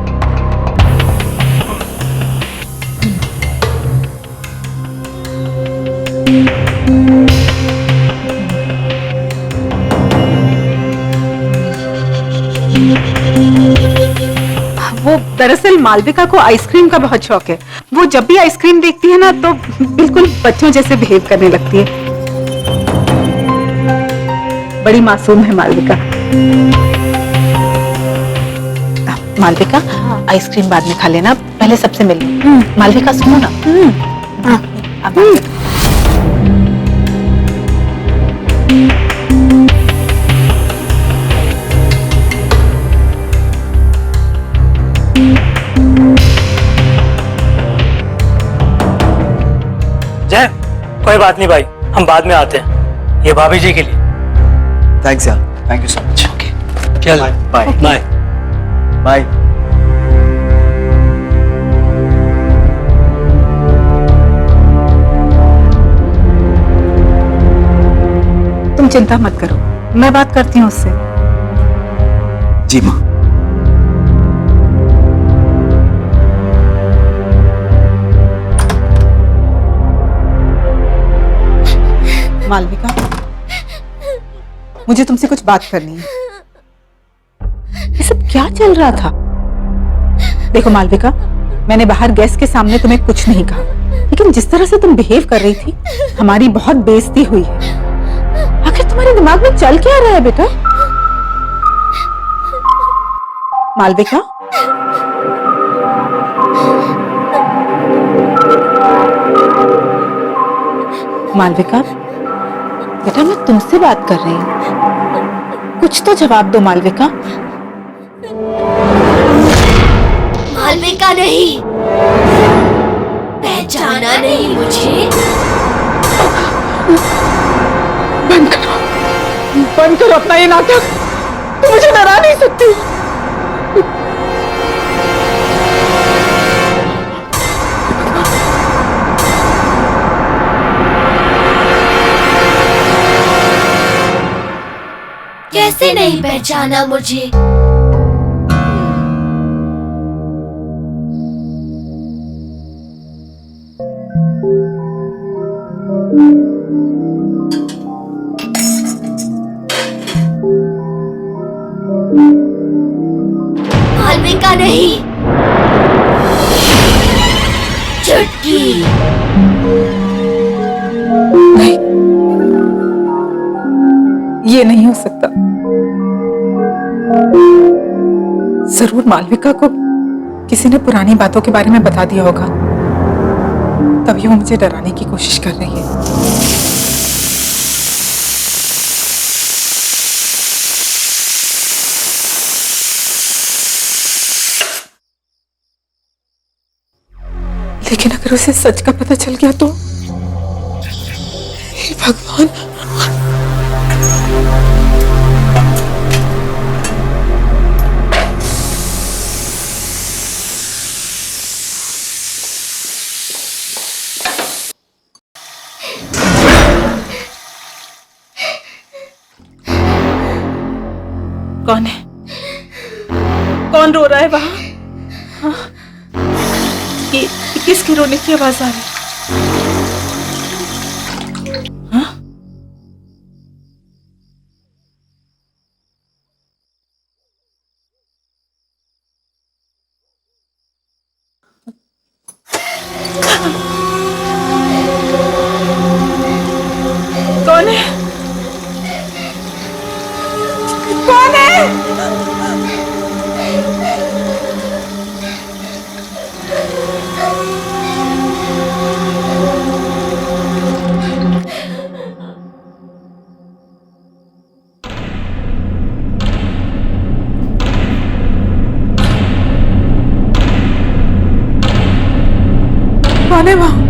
वो दरअसल मालविका को आइसक्रीम का बहुत शौक है। वो जब भी आइसक्रीम देखती है ना तो बिल्कुल बच्चों जैसे बिहेव करने लगती है। बड़ी मासूम है मालविका। मालविका, आइसक्रीम बाद में खा लेना, पहले सबसे मिल लो। मालविका सुनो ना। अब जय, कोई बात नहीं भाई, हम बाद में आते हैं, ये भाभी जी के लिए। थैंक्स यार, thank you so much. Okay, चल बाय बाय बाय। तुम चिंता मत करो, मैं बात करती हूँ उससे। जी माँ। मालविका, मुझे तुमसे कुछ बात करनी है। ये सब क्या चल रहा था? देखो मालविका, मैंने बाहर गेस्ट के सामने तुम्हें कुछ नहीं कहा, लेकिन जिस तरह से तुम बिहेव कर रही थी, हमारी बहुत बेइज्जती हुई है। आखिर तुम्हारे दिमाग में चल क्या रहा है बेटा? मालविका, मालविका बेटा, मैं तुमसे बात कर रही हूँ, कुछ तो जवाब दो मालविका। मालविका नहीं, पहचाना नहीं मुझे? बंद करो अपना ये नाटक, तुम मुझे डरा नहीं सकती। कैसे नहीं पहचाना मुझे? मालविका नहीं, चुटकी। नहीं, ये नहीं हो सकता। जरूर मालविका को किसी ने पुरानी बातों के बारे में बता दिया होगा, तभी वो मुझे डराने की कोशिश कर रही है। लेकिन अगर उसे सच का पता चल गया तो? हे भगवान। कौन है? कौन रो रहा है वहां? हाँ? ये किसके रोने की आवाज आ रही है? हाँ? कौन है? कौन है? कौन है वहाँ?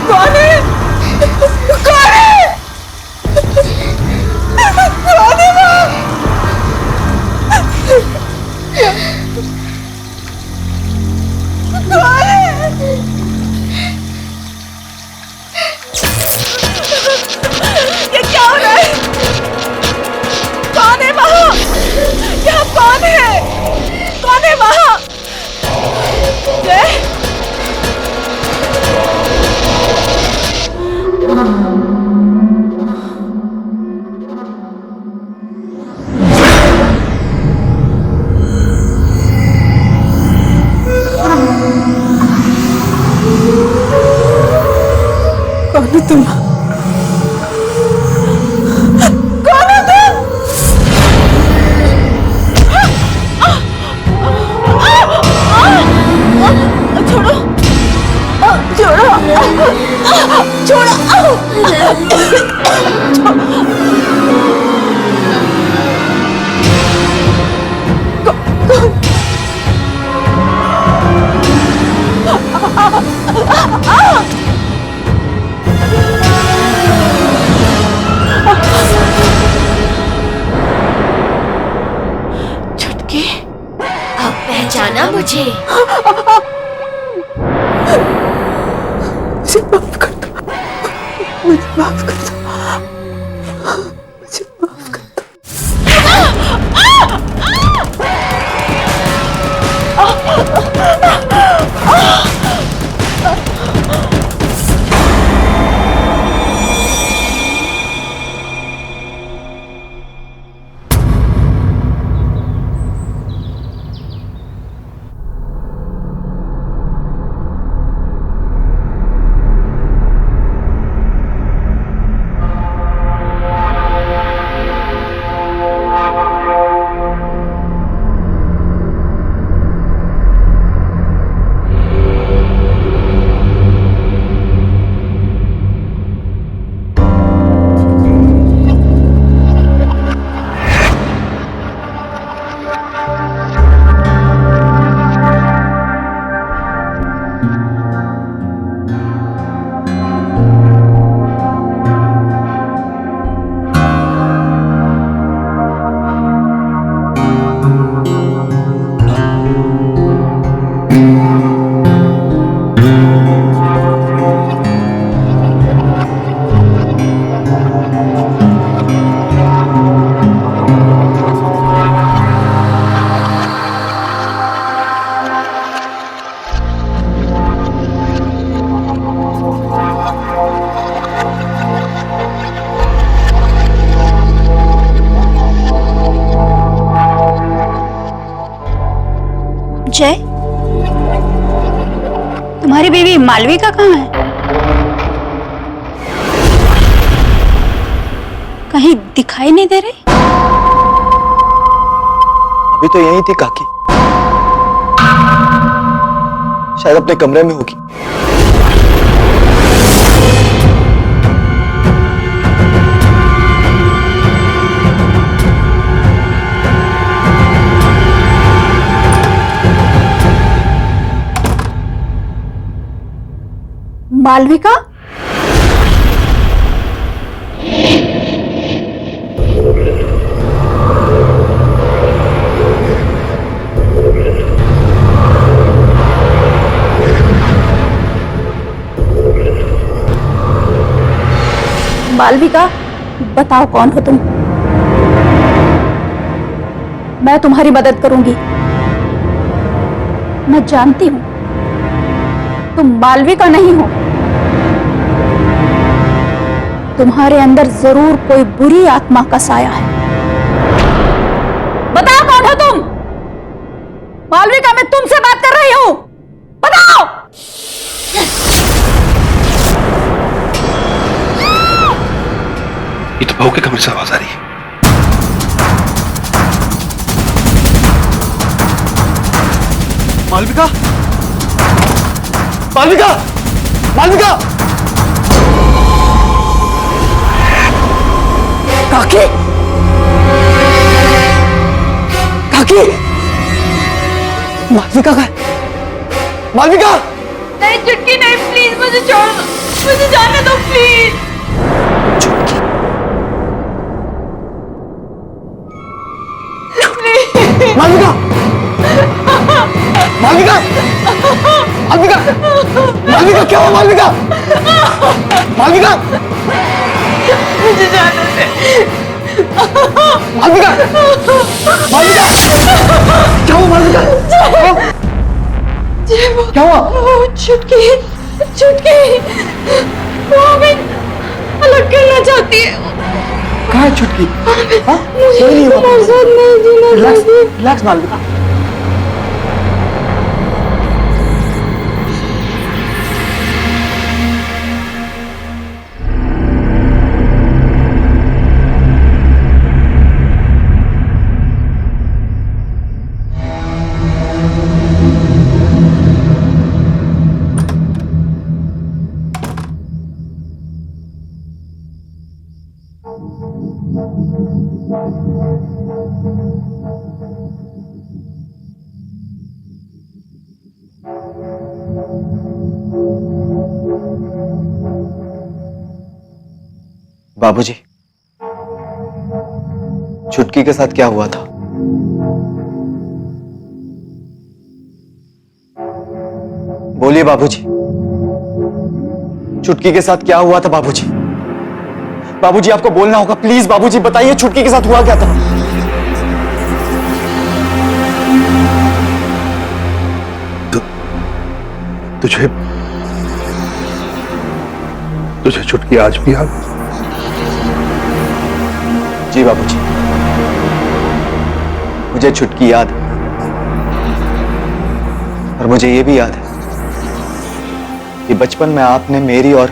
कौन है? कौन है? कौन है वहाँ? कौन है? ये क्या हो रहा है? कौन है वहाँ? यहाँ कौन है? कौन है वहाँ? जय कौन हो तुम? कौन हो तुम? छोड़ो छोड़ो छुटकी, अब पहचाना मुझे? मुझे माफ कर दो, मुझे माफ कर दो, मुझे माफ कर दो। जय, तुम्हारी बीवी मालविका कहाँ है? कहीं दिखाई नहीं दे रही? अभी तो यहीं थी काकी, शायद अपने कमरे में होगी। मालविका? मालविका, बताओ कौन हो तुम? मैं तुम्हारी मदद करूंगी। मैं जानती हूं तुम मालविका नहीं हो। तुम्हारे अंदर जरूर कोई बुरी आत्मा का साया है। बताओ कौन हो तुम? मालविका, मैं तुमसे बात कर रही हूं, बताओ। ये तो बहू के कमरे से आवाज आ रही है। मालविका, मालविका, मालविका! काकी, काकी! मालविका का, मालविका! नहीं चुटकी नहीं, प्लीज मुझे छोड़ दो, मुझे जाने दो प्लीज। मालविका, मालविका, मालविका, मालविका क्या हुआ? मालविका, मालविका, मुझे जाने दे। मालविका, मालविका, क्या हुआ? मालविका, क्या हुआ? चुटकी, चुटकी, वो हमें अलग करना चाहती है। कहाँ है चुटकी? मुझे तुम्हारे साथ नहीं जीना चाहती। रिलैक्स मालविका। बाबूजी, चुटकी के साथ क्या हुआ था? बोलिए बाबूजी, चुटकी के साथ क्या हुआ था? बाबूजी, बाबूजी आपको बोलना होगा, प्लीज बाबूजी बताइए, चुटकी के साथ हुआ क्या था? तुझे चुटकी आज भी याद? जी बाबूजी, मुझे चुटकी याद है, और मुझे यह भी याद है कि बचपन में आपने मेरी और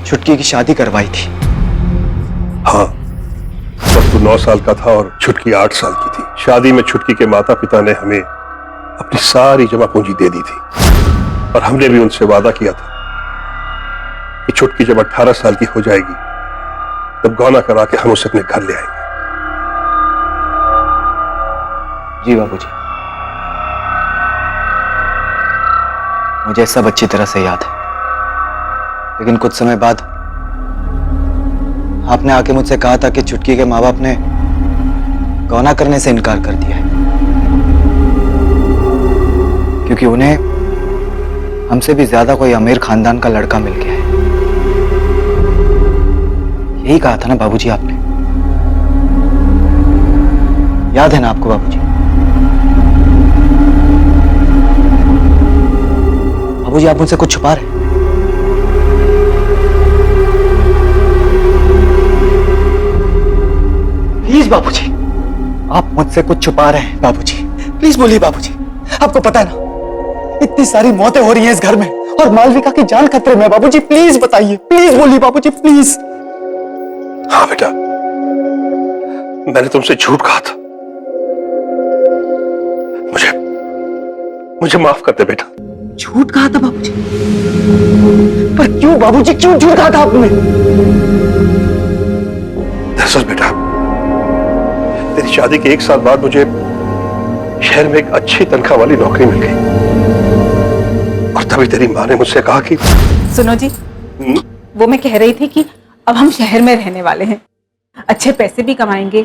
चुटकी की शादी करवाई थी। हाँ, तब तू 9 साल का था और चुटकी 8 साल की थी। शादी में चुटकी के माता पिता ने हमें अपनी सारी जमा पूंजी दे दी थी, और हमने भी उनसे वादा किया था कि चुटकी जब 18 साल की हो जाएगी तब गौना करा के हम उसे अपने घर ले आएंगे। जी बाबूजी, मुझे सब अच्छी तरह से याद है, लेकिन कुछ समय बाद आपने आके मुझसे कहा था कि चुटकी के माँ बाप ने गौना करने से इनकार कर दिया है, क्योंकि उन्हें हमसे भी ज्यादा कोई अमीर खानदान का लड़का मिल गया है। यही कहा था ना बाबूजी आपने? याद है ना आपको बाबूजी? बाबूजी, आप मुझसे कुछ छुपा रहे हैं? प्लीज बाबूजी, आप मुझसे कुछ छुपा रहे हैं बाबूजी, प्लीज बोलिए बाबूजी। आपको पता है ना, इतनी सारी मौतें हो रही हैं इस घर में, और मालविका की जान खतरे में। बाबूजी प्लीज बताइए, प्लीज बोलिए बाबूजी, प्लीज। हाँ बेटा, मैंने तुमसे झूठ कहा था। मुझे माफ कर दे बेटा। झूठ कहा था बाबूजी? पर क्यों बाबूजी, क्यों झूठ कहा था आपने? दरअसल बेटा, तेरी शादी के 1 साल बाद मुझे शहर में एक अच्छी तनख्वाह वाली नौकरी मिल गई, और तभी तेरी माँ ने मुझसे कहा कि सुनो जी, वो मैं कह रही थी कि अब हम शहर में रहने वाले हैं, अच्छे पैसे भी कमाएंगे,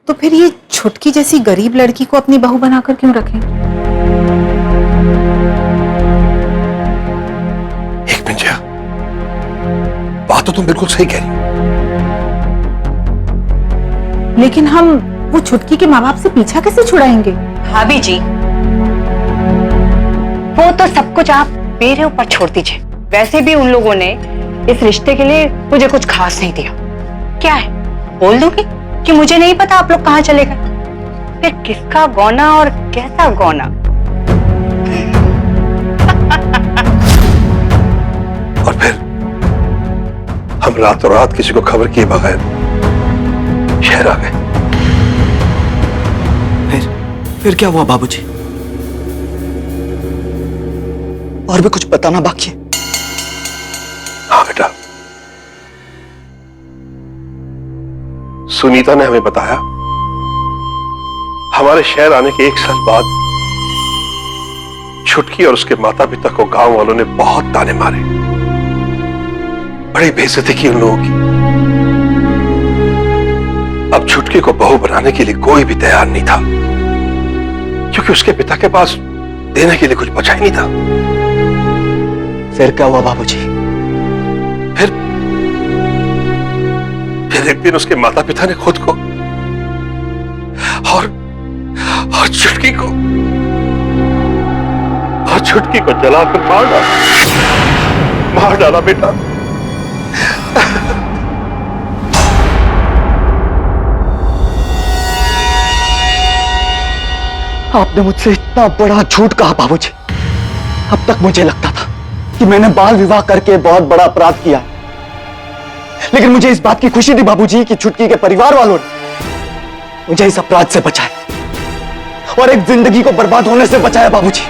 तो फिर ये छुटकी जैसी गरीब लड़की को अपनी बहू बनाकर क्यों रखें? एक मिनट जया, बात तो तुम बिल्कुल सही कह रही हो, लेकिन हम वो छुटकी के माँ बाप से पीछा कैसे छुड़ाएंगे? भाभी जी, वो तो सब कुछ आप मेरे ऊपर छोड़ दीजिए। वैसे भी उन लोगों ने इस रिश्ते के लिए मुझे कुछ खास नहीं दिया। क्या है, बोल दूंगी कि मुझे नहीं पता आप लोग कहाँ चले गए। फिर किसका गौना और कैसा गौना। और फिर हम रातों रात किसी को खबर किए बगैर शहर आ गए। फिर क्या हुआ बाबूजी? और भी कुछ बताना बाकी है? हाँ बेटा, सुनीता ने हमें बताया हमारे शहर आने के 1 साल बाद छुटकी और उसके माता पिता को गांव वालों ने बहुत ताने मारे, बड़ी बेइज्जती की उन लोगों की। अब छुटकी को बहू बनाने के लिए कोई भी तैयार नहीं था, क्योंकि उसके पिता के पास देने के लिए कुछ बचा ही नहीं था। फिर क्या हुआ बाबूजी? फिर एक दिन उसके माता पिता ने खुद को और छुटकी को जलाकर मार डाला बेटा। आपने मुझसे इतना बड़ा झूठ कहा बाबूजी। अब तक मुझे लगता था कि मैंने बाल विवाह करके बहुत बड़ा अपराध किया, लेकिन मुझे इस बात की खुशी थी बाबूजी कि छुटकी के परिवार वालों ने मुझे इस अपराध से बचाया और एक जिंदगी को बर्बाद होने से बचाया बाबूजी।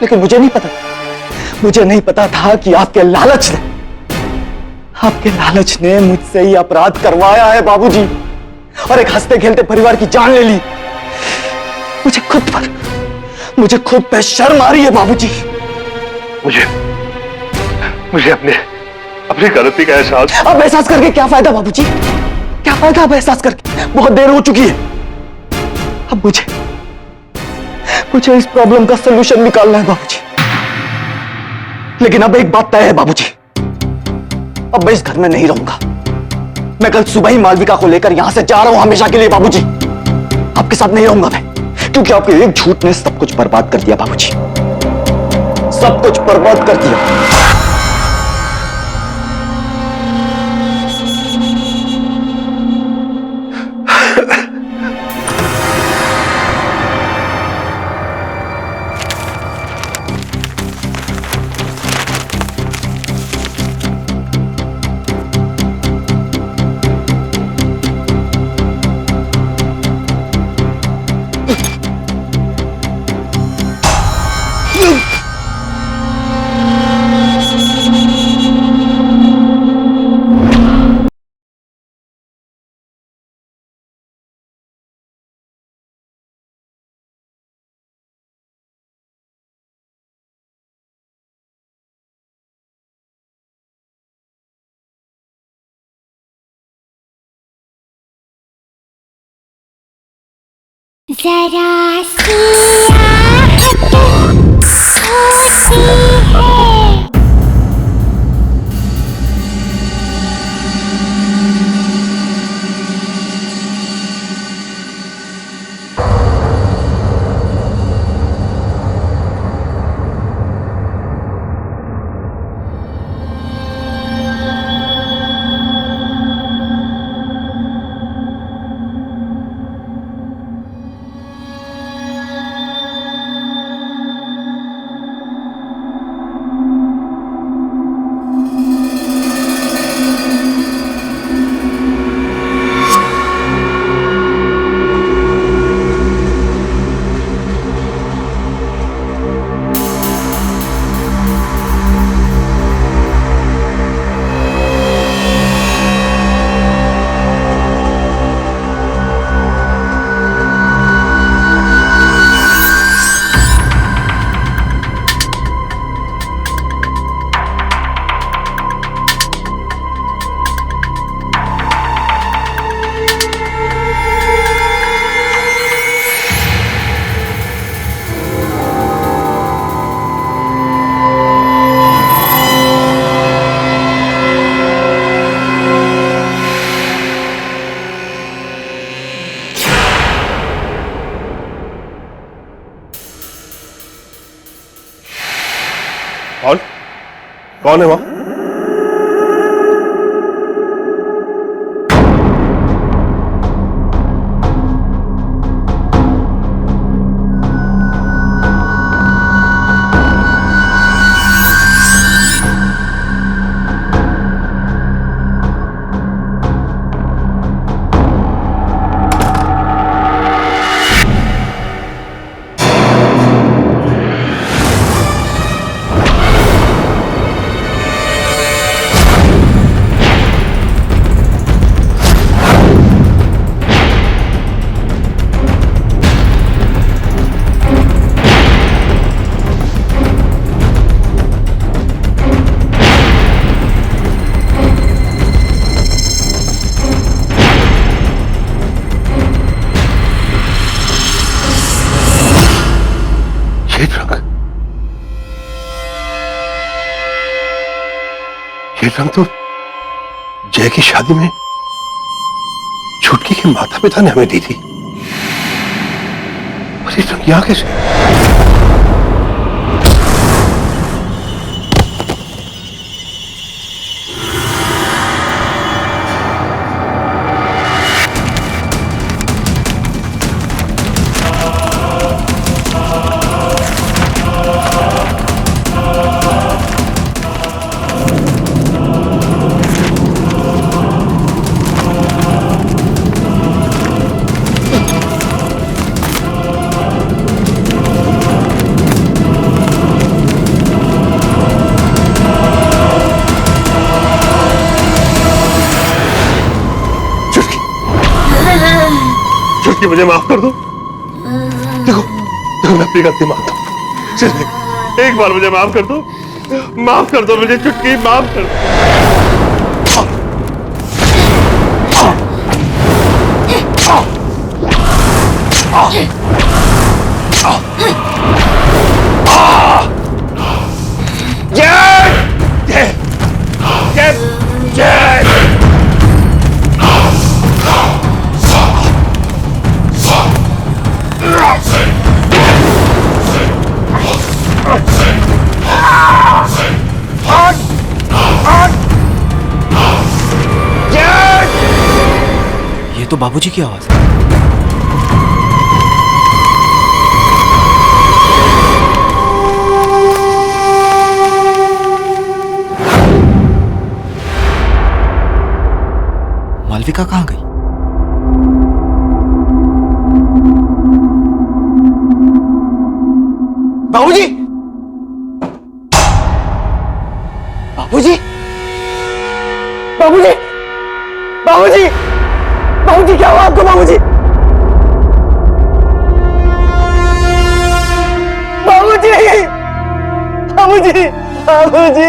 लेकिन मुझे नहीं पता था कि आपके लालच ने मुझसे ही अपराध करवाया है बाबूजी, और एक हंसते खेलते परिवार की जान ले ली। मुझे खुद पे शर्म आ रही है बाबूजी। मुझे अपनी गलती का एहसास। अब एहसास करके क्या फायदा बाबूजी? क्या फायदा अब एहसास करके? बहुत देर हो चुकी है। अब मुझे इस प्रॉब्लम का सलूशन निकालना है बाबूजी। लेकिन अब एक बात तय है बाबूजी, अब मैं इस घर में नहीं रहूंगा। मैं कल सुबह ही मालविका को लेकर यहां से जा रहा हूं हमेशा के लिए बाबूजी। आपके साथ नहीं रहूंगा मैं, क्योंकि आपके एक झूठ ने सब कुछ बर्बाद कर दिया बाबूजी, सब कुछ बर्बाद कर दिया। जरा सी आहट होती है। कौन है वहां? ये रंग तो जय की शादी में छुटकी के माता पिता ने हमें दी थी, और ये रंग यहां कैसे? कि मुझे माफ कर दो। देखो देखो मैं अपनी गलती मानता हूँ, सिर्फ एक बार मुझे माफ कर दो, माफ कर दो मुझे चुटकी, माफ कर ये तो बाबूजी की आवाज है। मालविका कहां गई? बाबूजी! बाबूजी! बाबूजी! बाबूजी! बाबूजी क्या हुआ आपको? बाबूजी! बाबूजी! बाबूजी! बाबूजी!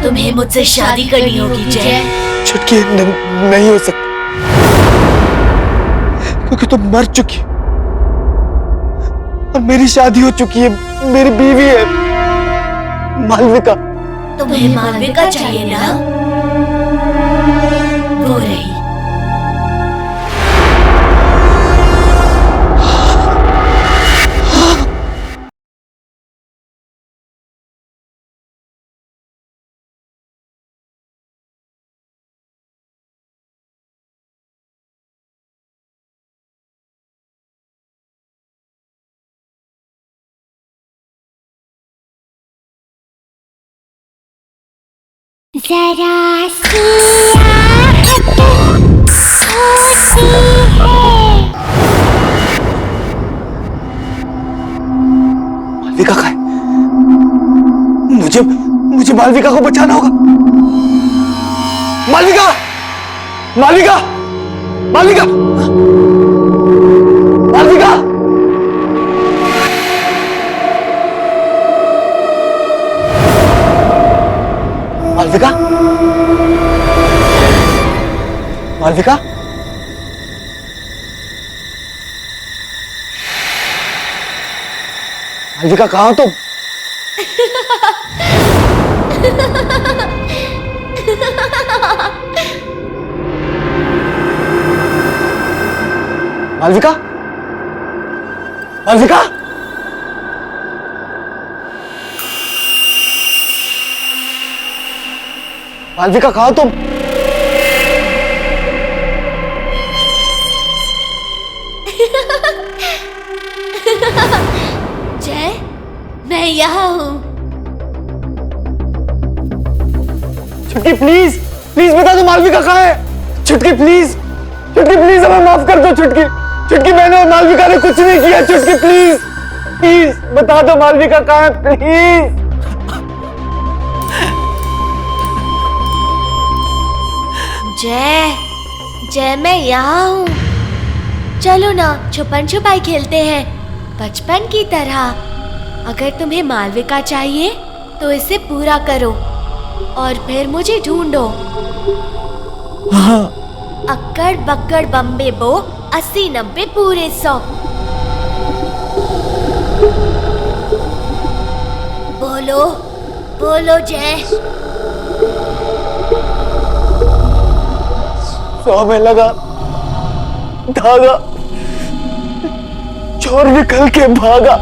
तुम्हें मुझसे शादी करनी होगी जय। छुटकी नहीं हो सकती, क्योंकि तुम मर चुकी और मेरी शादी हो चुकी है, मेरी बीवी है मालविका। तुम्हें मालविका चाहिए ना? वो रही। जरा सी आहट होती है। मालविका कहाँ है? मुझे मालविका को बचाना होगा। मालविका! मालविका! मालविका! मालविका! मालविका? मालविका? मालविका कहाँ हो तुम? मालविका, मालविका, मालविका कहाँ तुम? जय, मैं यहाँ हूँ। छुटकी प्लीज, प्लीज बता दो मालविका कहाँ है? छुटकी प्लीज, छुटकी प्लीज हमें माफ कर दो। छुटकी, छुटकी मैंने और मालविका ने कुछ नहीं किया। छुटकी प्लीज, प्लीज बता दो मालविका कहाँ है प्लीज। जय, जय मैं यहाँ हूँ। चलो ना छुपन छुपाई खेलते हैं बचपन की तरह। अगर तुम्हें मालविका चाहिए तो इसे पूरा करो और फिर मुझे ढूंढो। हाँ। अक्कड़ बक्कड़ बम्बे बो 80 90 पूरे 100। बोलो बोलो जय। 100 में लगा धागा, चोर निकल के भागा।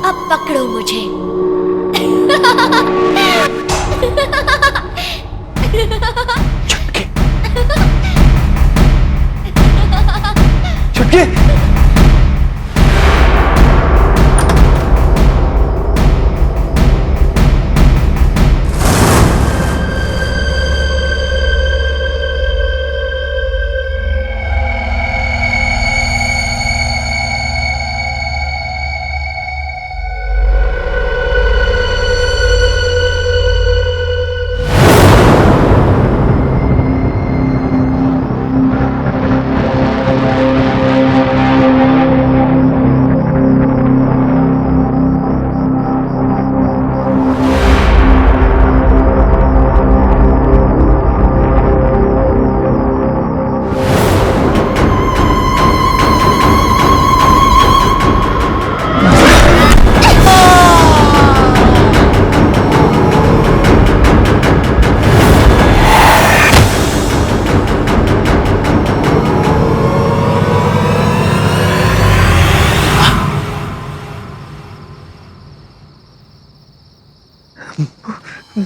अब पकड़ो मुझे। छुटकी, छुटकी,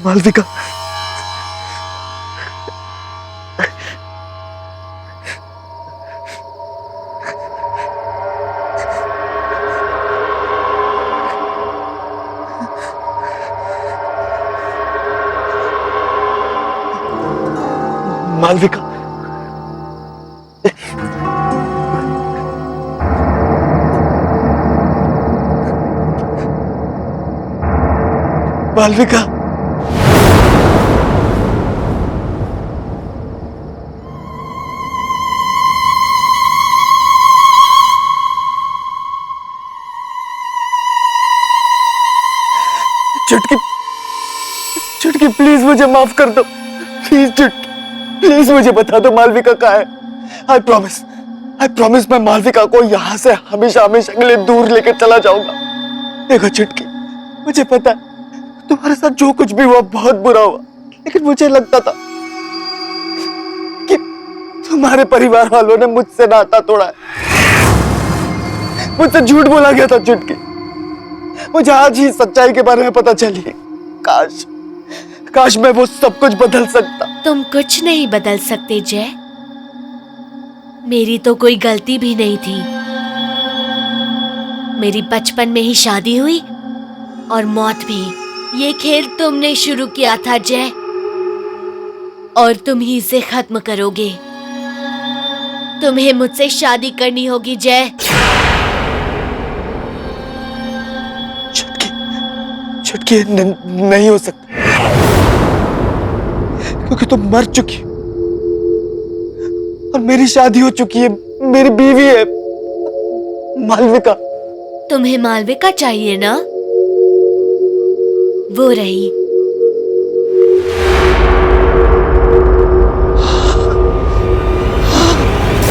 मालविका, मालविका, मालविका, चुटकी, चुटकी प्लीज मुझे माफ कर दो। प्लीज चुटकी, प्लीज मुझे बता दो मालविका कहाँ है। आई प्रॉमिस मैं मालविका को यहाँ से हमेशा हमेशा के लिए दूर लेकर चला जाऊंगा। देखो चुटकी, मुझे पता है तुम्हारे साथ जो कुछ भी हुआ बहुत बुरा हुआ, लेकिन मुझे लगता था कि तुम्हारे परिवार वालों ने मुझसे नाता तोड़ा है, मुझसे झूठ बोला गया था। चुटकी, मुझे आज ही सच्चाई के बारे में पता चली। काश मैं वो सब कुछ बदल सकता। तुम कुछ नहीं बदल सकते जय। मेरी तो कोई गलती भी नहीं थी। मेरी बचपन में ही शादी हुई और मौत भी। ये खेल तुमने शुरू किया था जय, और तुम ही इसे खत्म करोगे। तुम्हें मुझसे शादी करनी होगी जय। छुटकी, नहीं हो सकता, क्योंकि तुम मर चुकी हो और मेरी शादी हो चुकी है, मेरी बीवी है मालविका। तुम्हें मालविका चाहिए ना? वो रही।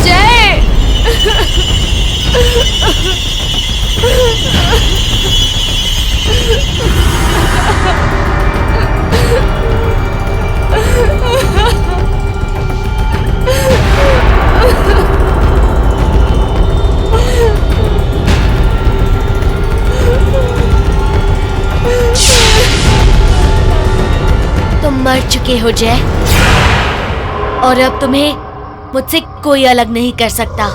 जय। के हो जय, और अब तुम्हें मुझसे कोई अलग नहीं कर सकता।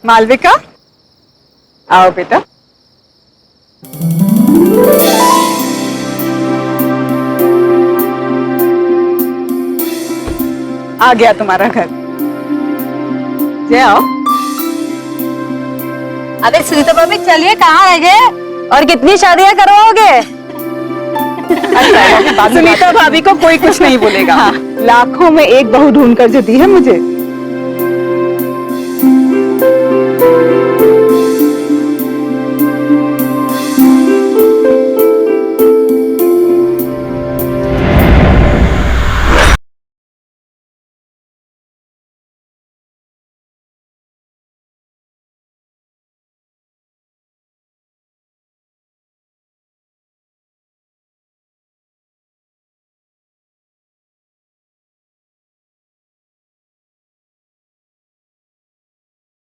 मालविका, आओ बेटा। आ गया तुम्हारा घर। जय आओ। अरे सुनीता भाभी चलिए, कहाँ रह गए और कितनी शादियां करवाओगे? सुनीता भाभी को कोई कुछ नहीं बोलेगा। हाँ। लाखों में एक बहू ढूंढ कर जो दी है मुझे,